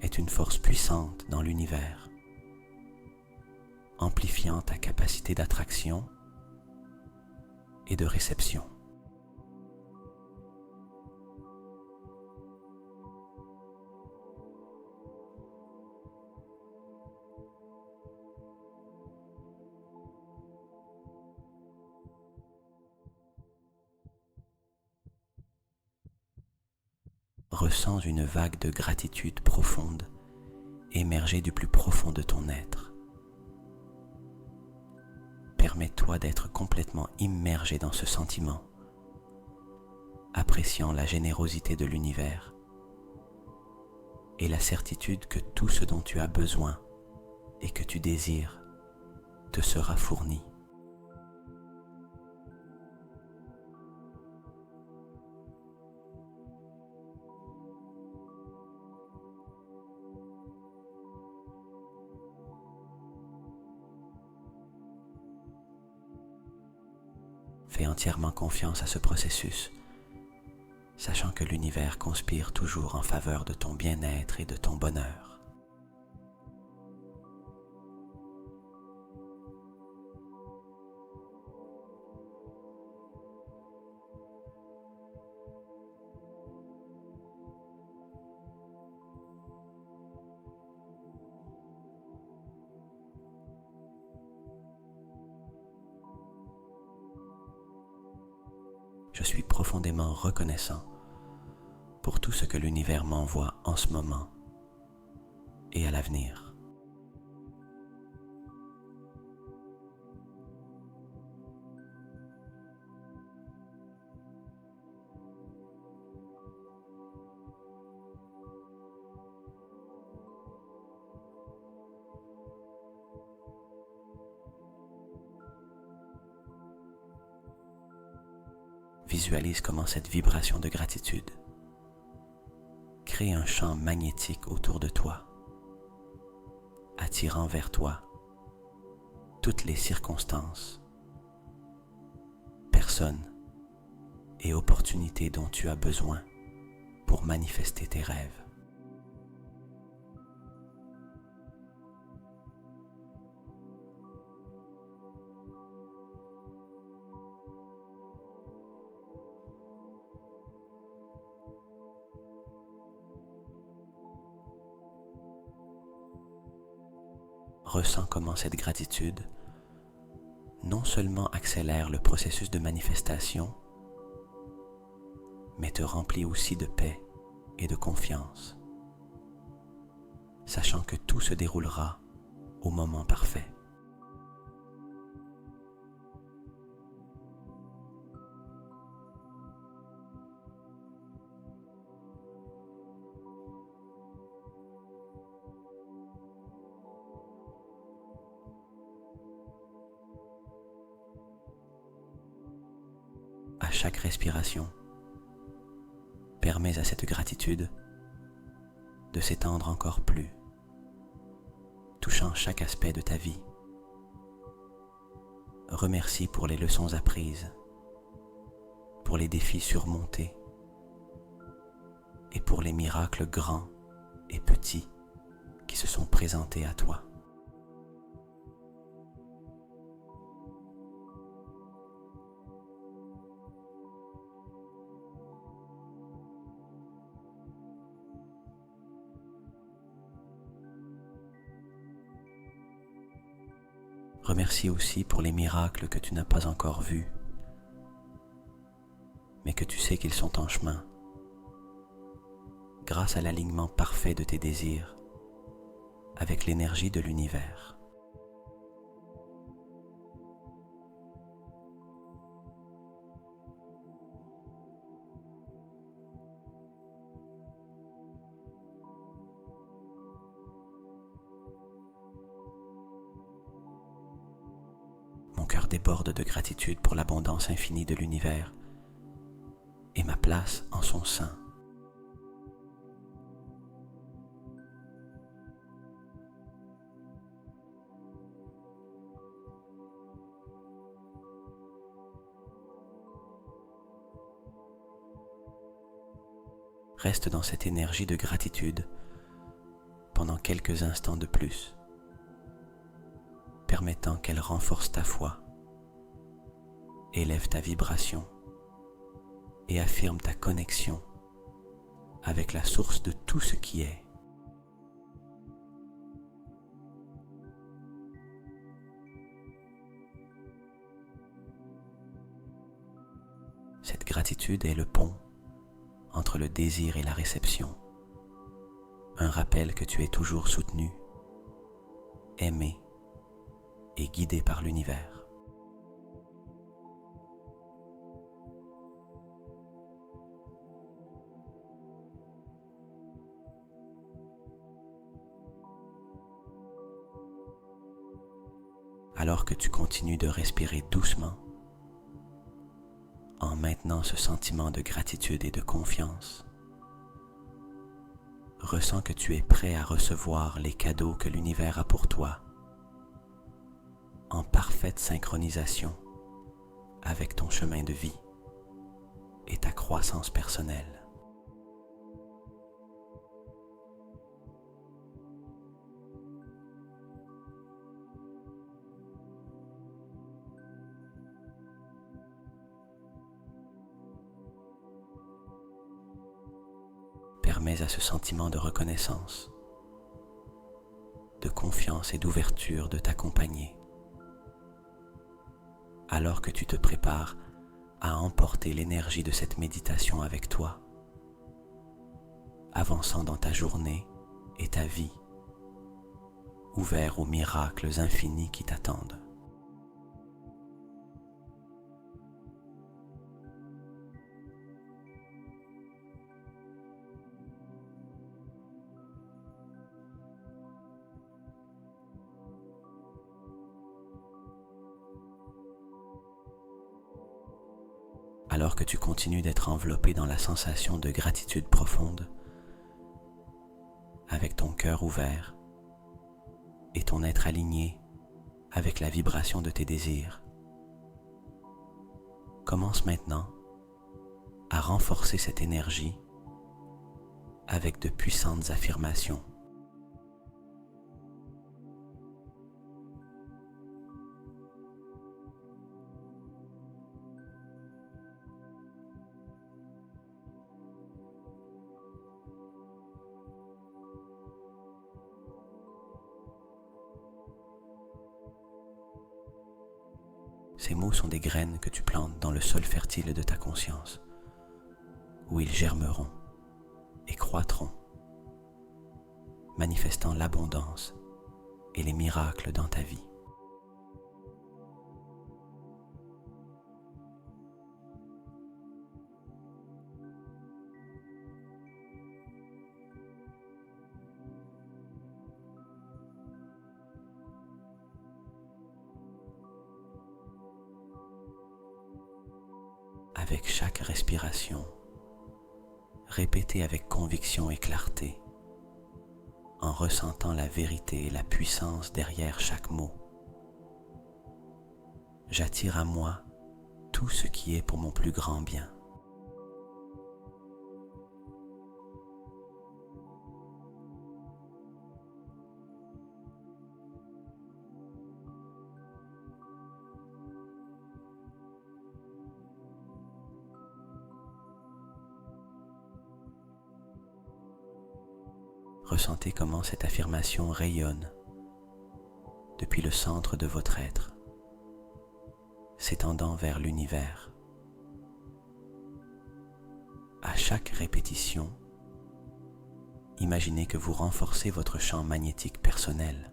est une force puissante dans l'univers, amplifiant ta capacité d'attraction et de réception. Ressens une vague de gratitude profonde émerger du plus profond de ton être. Permets-toi d'être complètement immergé dans ce sentiment, appréciant la générosité de l'univers et la certitude que tout ce dont tu as besoin et que tu désires te sera fourni. Fais entièrement confiance à ce processus, sachant que l'univers conspire toujours en faveur de ton bien-être et de ton bonheur. Je suis profondément reconnaissant pour tout ce que l'univers m'envoie en ce moment et à l'avenir. Visualise comment cette vibration de gratitude crée un champ magnétique autour de toi, attirant vers toi toutes les circonstances, personnes et opportunités dont tu as besoin pour manifester tes rêves. Ressens comment cette gratitude non seulement accélère le processus de manifestation, mais te remplit aussi de paix et de confiance, sachant que tout se déroulera au moment parfait. À chaque respiration, permets à cette gratitude de s'étendre encore plus, touchant chaque aspect de ta vie. Remercie pour les leçons apprises, pour les défis surmontés et pour les miracles grands et petits qui se sont présentés à toi. Remercie aussi pour les miracles que tu n'as pas encore vus, mais que tu sais qu'ils sont en chemin, grâce à l'alignement parfait de tes désirs avec l'énergie de l'univers. Mon cœur déborde de gratitude pour l'abondance infinie de l'univers et ma place en son sein. Reste dans cette énergie de gratitude pendant quelques instants de plus, permettant qu'elle renforce ta foi, élève ta vibration et affirme ta connexion avec la source de tout ce qui est. Cette gratitude est le pont entre le désir et la réception, un rappel que tu es toujours soutenu, aimé et guidé par l'univers. Alors que tu continues de respirer doucement, en maintenant ce sentiment de gratitude et de confiance, ressens que tu es prêt à recevoir les cadeaux que l'univers a pour toi, en parfaite synchronisation avec ton chemin de vie et ta croissance personnelle. Permets à ce sentiment de reconnaissance, de confiance et d'ouverture de t'accompagner, alors que tu te prépares à emporter l'énergie de cette méditation avec toi avançant dans ta journée et ta vie, ouvert aux miracles infinis qui t'attendent. Alors que tu continues d'être enveloppé dans la sensation de gratitude profonde, avec ton cœur ouvert et ton être aligné avec la vibration de tes désirs, commence maintenant à renforcer cette énergie avec de puissantes affirmations. Ces mots sont des graines que tu plantes dans le sol fertile de ta conscience, où ils germeront et croîtront, manifestant l'abondance et les miracles dans ta vie. Avec chaque respiration, répétez avec conviction et clarté, en ressentant la vérité et la puissance derrière chaque mot. J'attire à moi tout ce qui est pour mon plus grand bien. Ressentez comment cette affirmation rayonne depuis le centre de votre être, s'étendant vers l'univers. À chaque répétition, imaginez que vous renforcez votre champ magnétique personnel.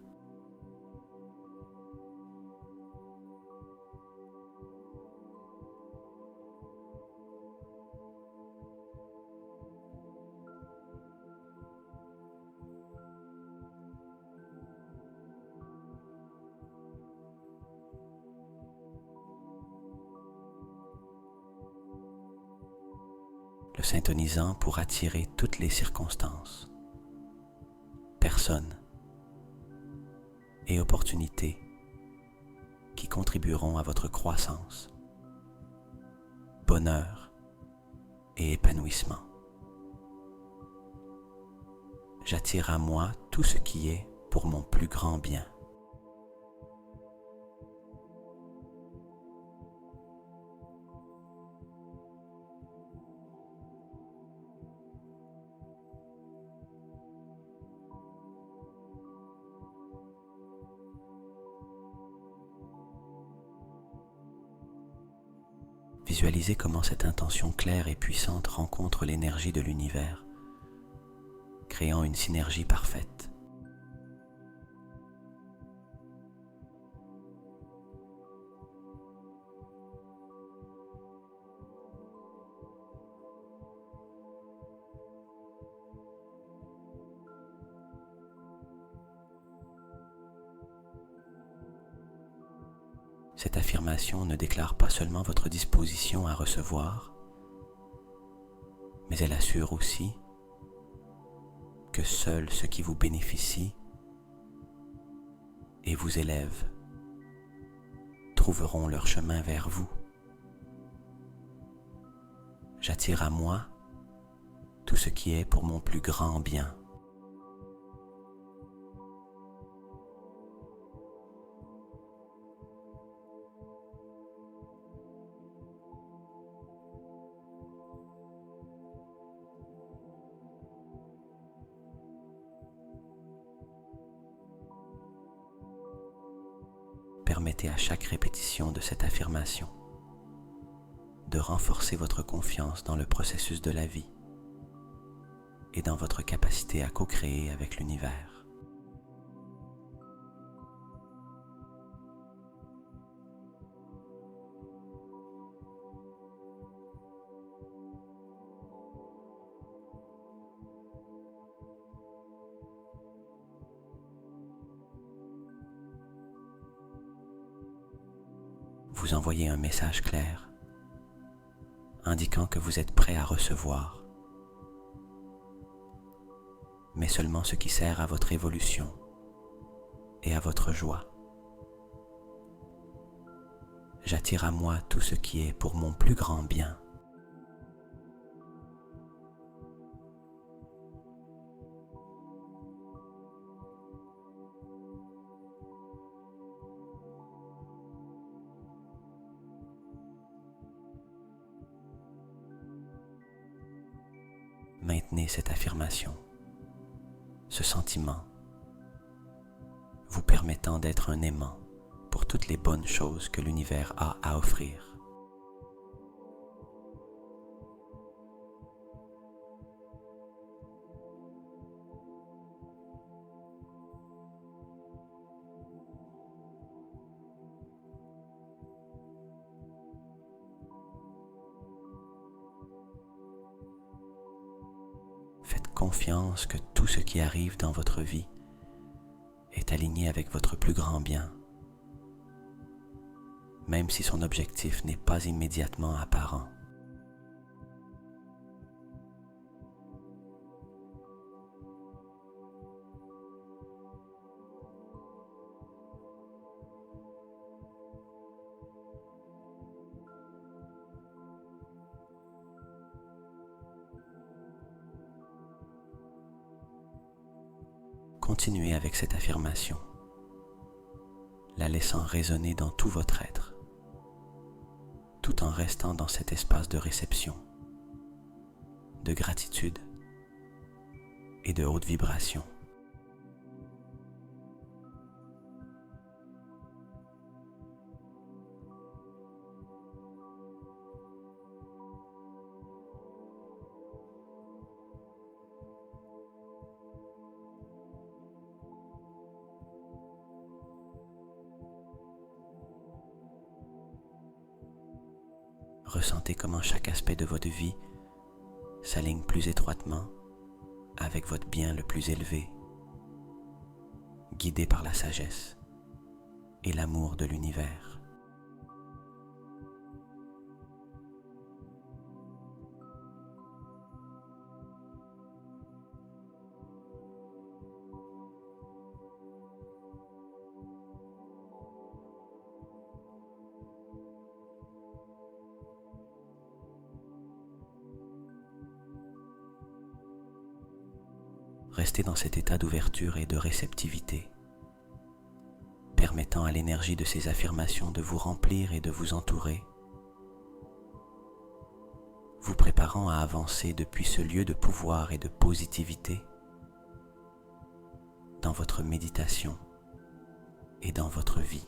Le syntonisant pour attirer toutes les circonstances, personnes et opportunités qui contribueront à votre croissance, bonheur et épanouissement. J'attire à moi tout ce qui est pour mon plus grand bien. Visualisez comment cette intention claire et puissante rencontre l'énergie de l'univers, créant une synergie parfaite. Cette affirmation ne déclare pas seulement votre disposition à recevoir, mais elle assure aussi que seul ce qui vous bénéficie et vous élève trouveront leur chemin vers vous. J'attire à moi tout ce qui est pour mon plus grand bien. Permettez à chaque répétition de cette affirmation de renforcer votre confiance dans le processus de la vie et dans votre capacité à co-créer avec l'univers. Vous envoyez un message clair, indiquant que vous êtes prêt à recevoir, mais seulement ce qui sert à votre évolution et à votre joie. J'attire à moi tout ce qui est pour mon plus grand bien. Maintenez cette affirmation, ce sentiment, vous permettant d'être un aimant pour toutes les bonnes choses que l'univers a à offrir. Faites confiance que tout ce qui arrive dans votre vie est aligné avec votre plus grand bien, même si son objectif n'est pas immédiatement apparent. Continuez avec cette affirmation, la laissant résonner dans tout votre être, tout en restant dans cet espace de réception, de gratitude et de haute vibration. Ressentez comment chaque aspect de votre vie s'aligne plus étroitement avec votre bien le plus élevé, guidé par la sagesse et l'amour de l'univers. Restez dans cet état d'ouverture et de réceptivité, permettant à l'énergie de ces affirmations de vous remplir et de vous entourer, vous préparant à avancer depuis ce lieu de pouvoir et de positivité dans votre méditation et dans votre vie.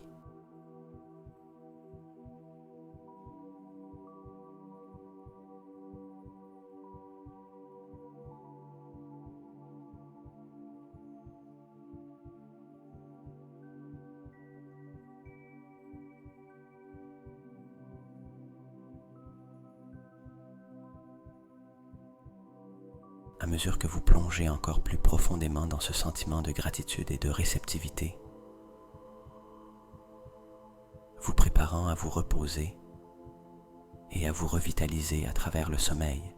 À mesure que vous plongez encore plus profondément dans ce sentiment de gratitude et de réceptivité, vous préparant à vous reposer et à vous revitaliser à travers le sommeil.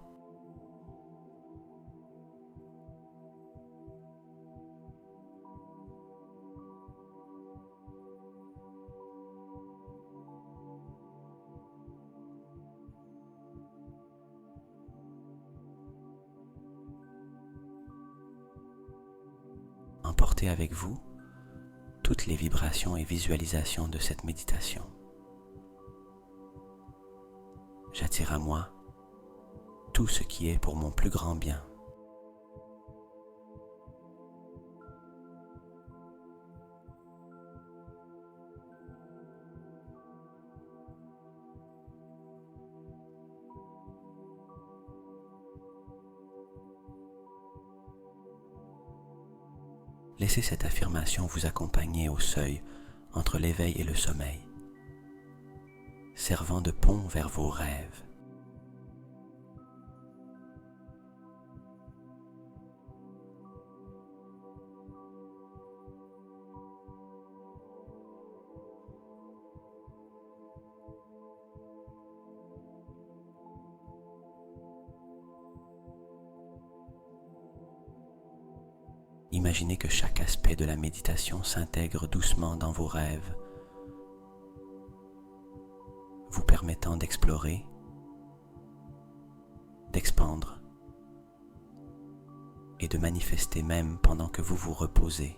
Emportez avec vous toutes les vibrations et visualisations de cette méditation. J'attire à moi tout ce qui est pour mon plus grand bien. Laissez cette affirmation vous accompagner au seuil entre l'éveil et le sommeil, servant de pont vers vos rêves. Imaginez que chaque aspect de la méditation s'intègre doucement dans vos rêves, vous permettant d'explorer, d'expandre et de manifester même pendant que vous vous reposez.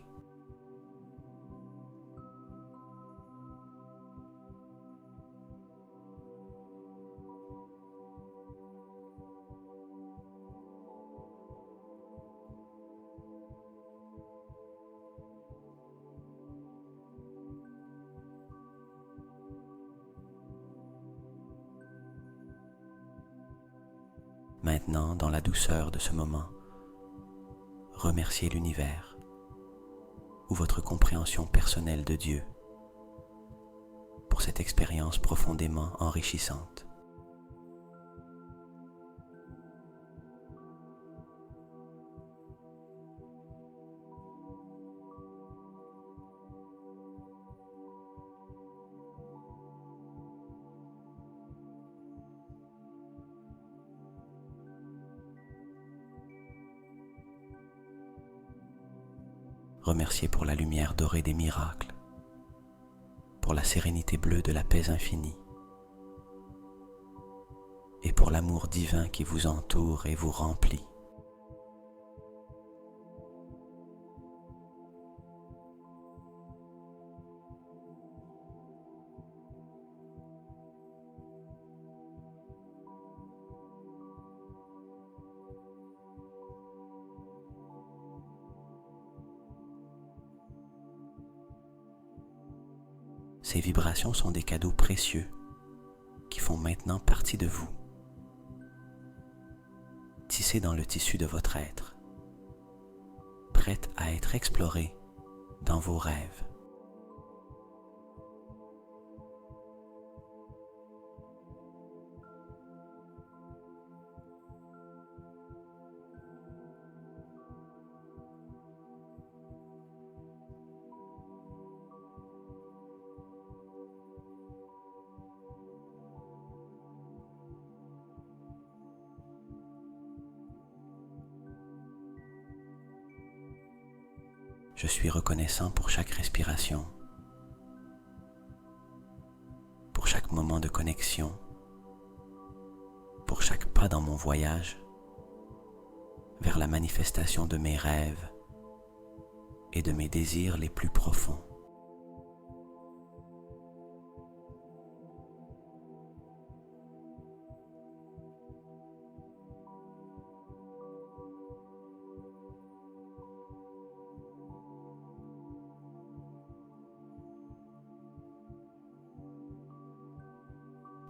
Maintenant, dans la douceur de ce moment, remerciez l'univers ou votre compréhension personnelle de Dieu pour cette expérience profondément enrichissante. Remerciez pour la lumière dorée des miracles, pour la sérénité bleue de la paix infinie, et pour l'amour divin qui vous entoure et vous remplit. Ces vibrations sont des cadeaux précieux qui font maintenant partie de vous, tissés dans le tissu de votre être, prêtes à être explorées dans vos rêves. Je suis reconnaissant pour chaque respiration, pour chaque moment de connexion, pour chaque pas dans mon voyage vers la manifestation de mes rêves et de mes désirs les plus profonds.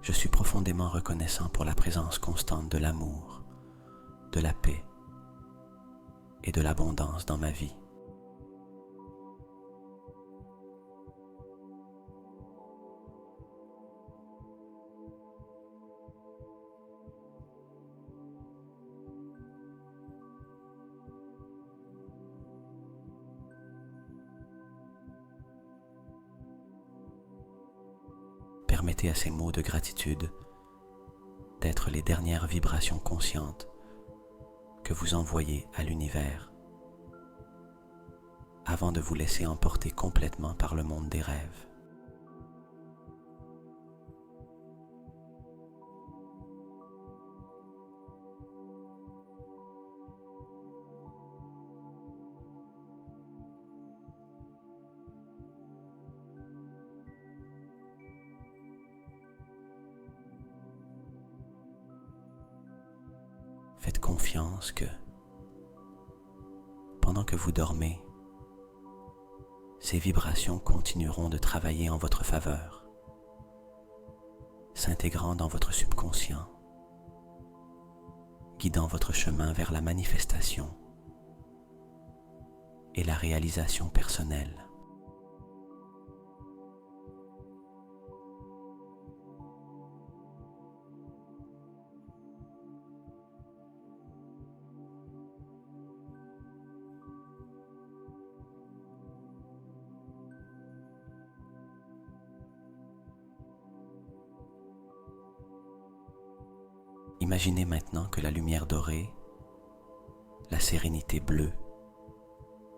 Je suis profondément reconnaissant pour la présence constante de l'amour, de la paix et de l'abondance dans ma vie. Permettez à ces mots de gratitude d'être les dernières vibrations conscientes que vous envoyez à l'univers avant de vous laisser emporter complètement par le monde des rêves. Faites confiance que, pendant que vous dormez, ces vibrations continueront de travailler en votre faveur, s'intégrant dans votre subconscient, guidant votre chemin vers la manifestation et la réalisation personnelle. Imaginez maintenant que la lumière dorée, la sérénité bleue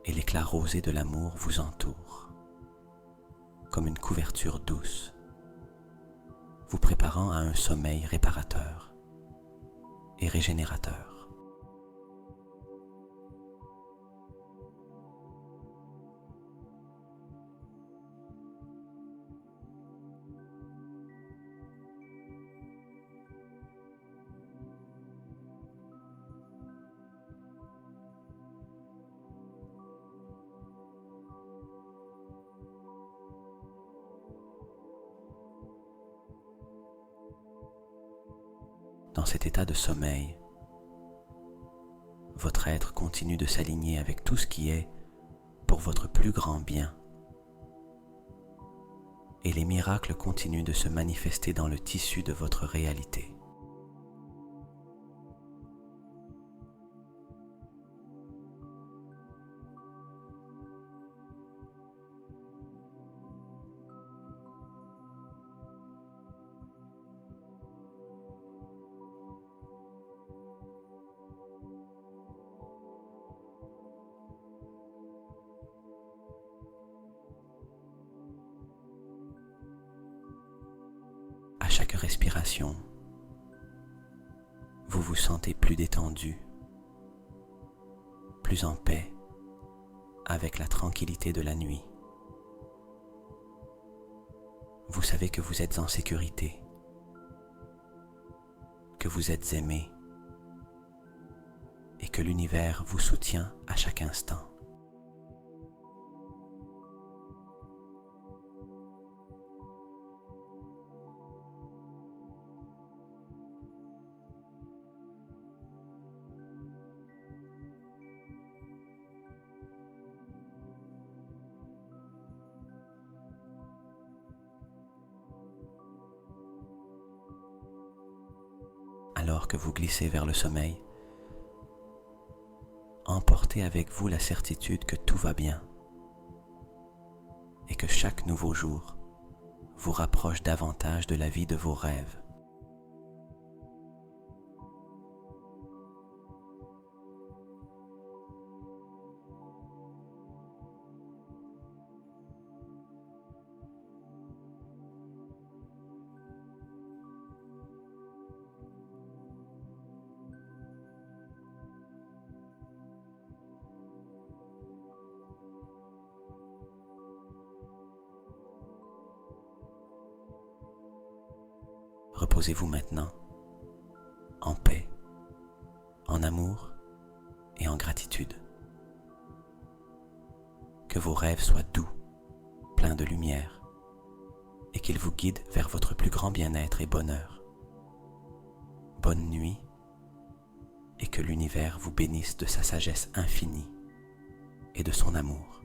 et l'éclat rosé de l'amour vous entourent, comme une couverture douce, vous préparant à un sommeil réparateur et régénérateur. Dans cet état de sommeil, votre être continue de s'aligner avec tout ce qui est pour votre plus grand bien. Et les miracles continuent de se manifester dans le tissu de votre réalité. À chaque respiration, vous vous sentez plus détendu, plus en paix avec la tranquillité de la nuit. Vous savez que vous êtes en sécurité, que vous êtes aimé et que l'univers vous soutient à chaque instant. Alors que vous glissez vers le sommeil, emportez avec vous la certitude que tout va bien et que chaque nouveau jour vous rapproche davantage de la vie de vos rêves. Reposez-vous maintenant, en paix, en amour et en gratitude. Que vos rêves soient doux, pleins de lumière, et qu'ils vous guident vers votre plus grand bien-être et bonheur. Bonne nuit, et que l'univers vous bénisse de sa sagesse infinie et de son amour.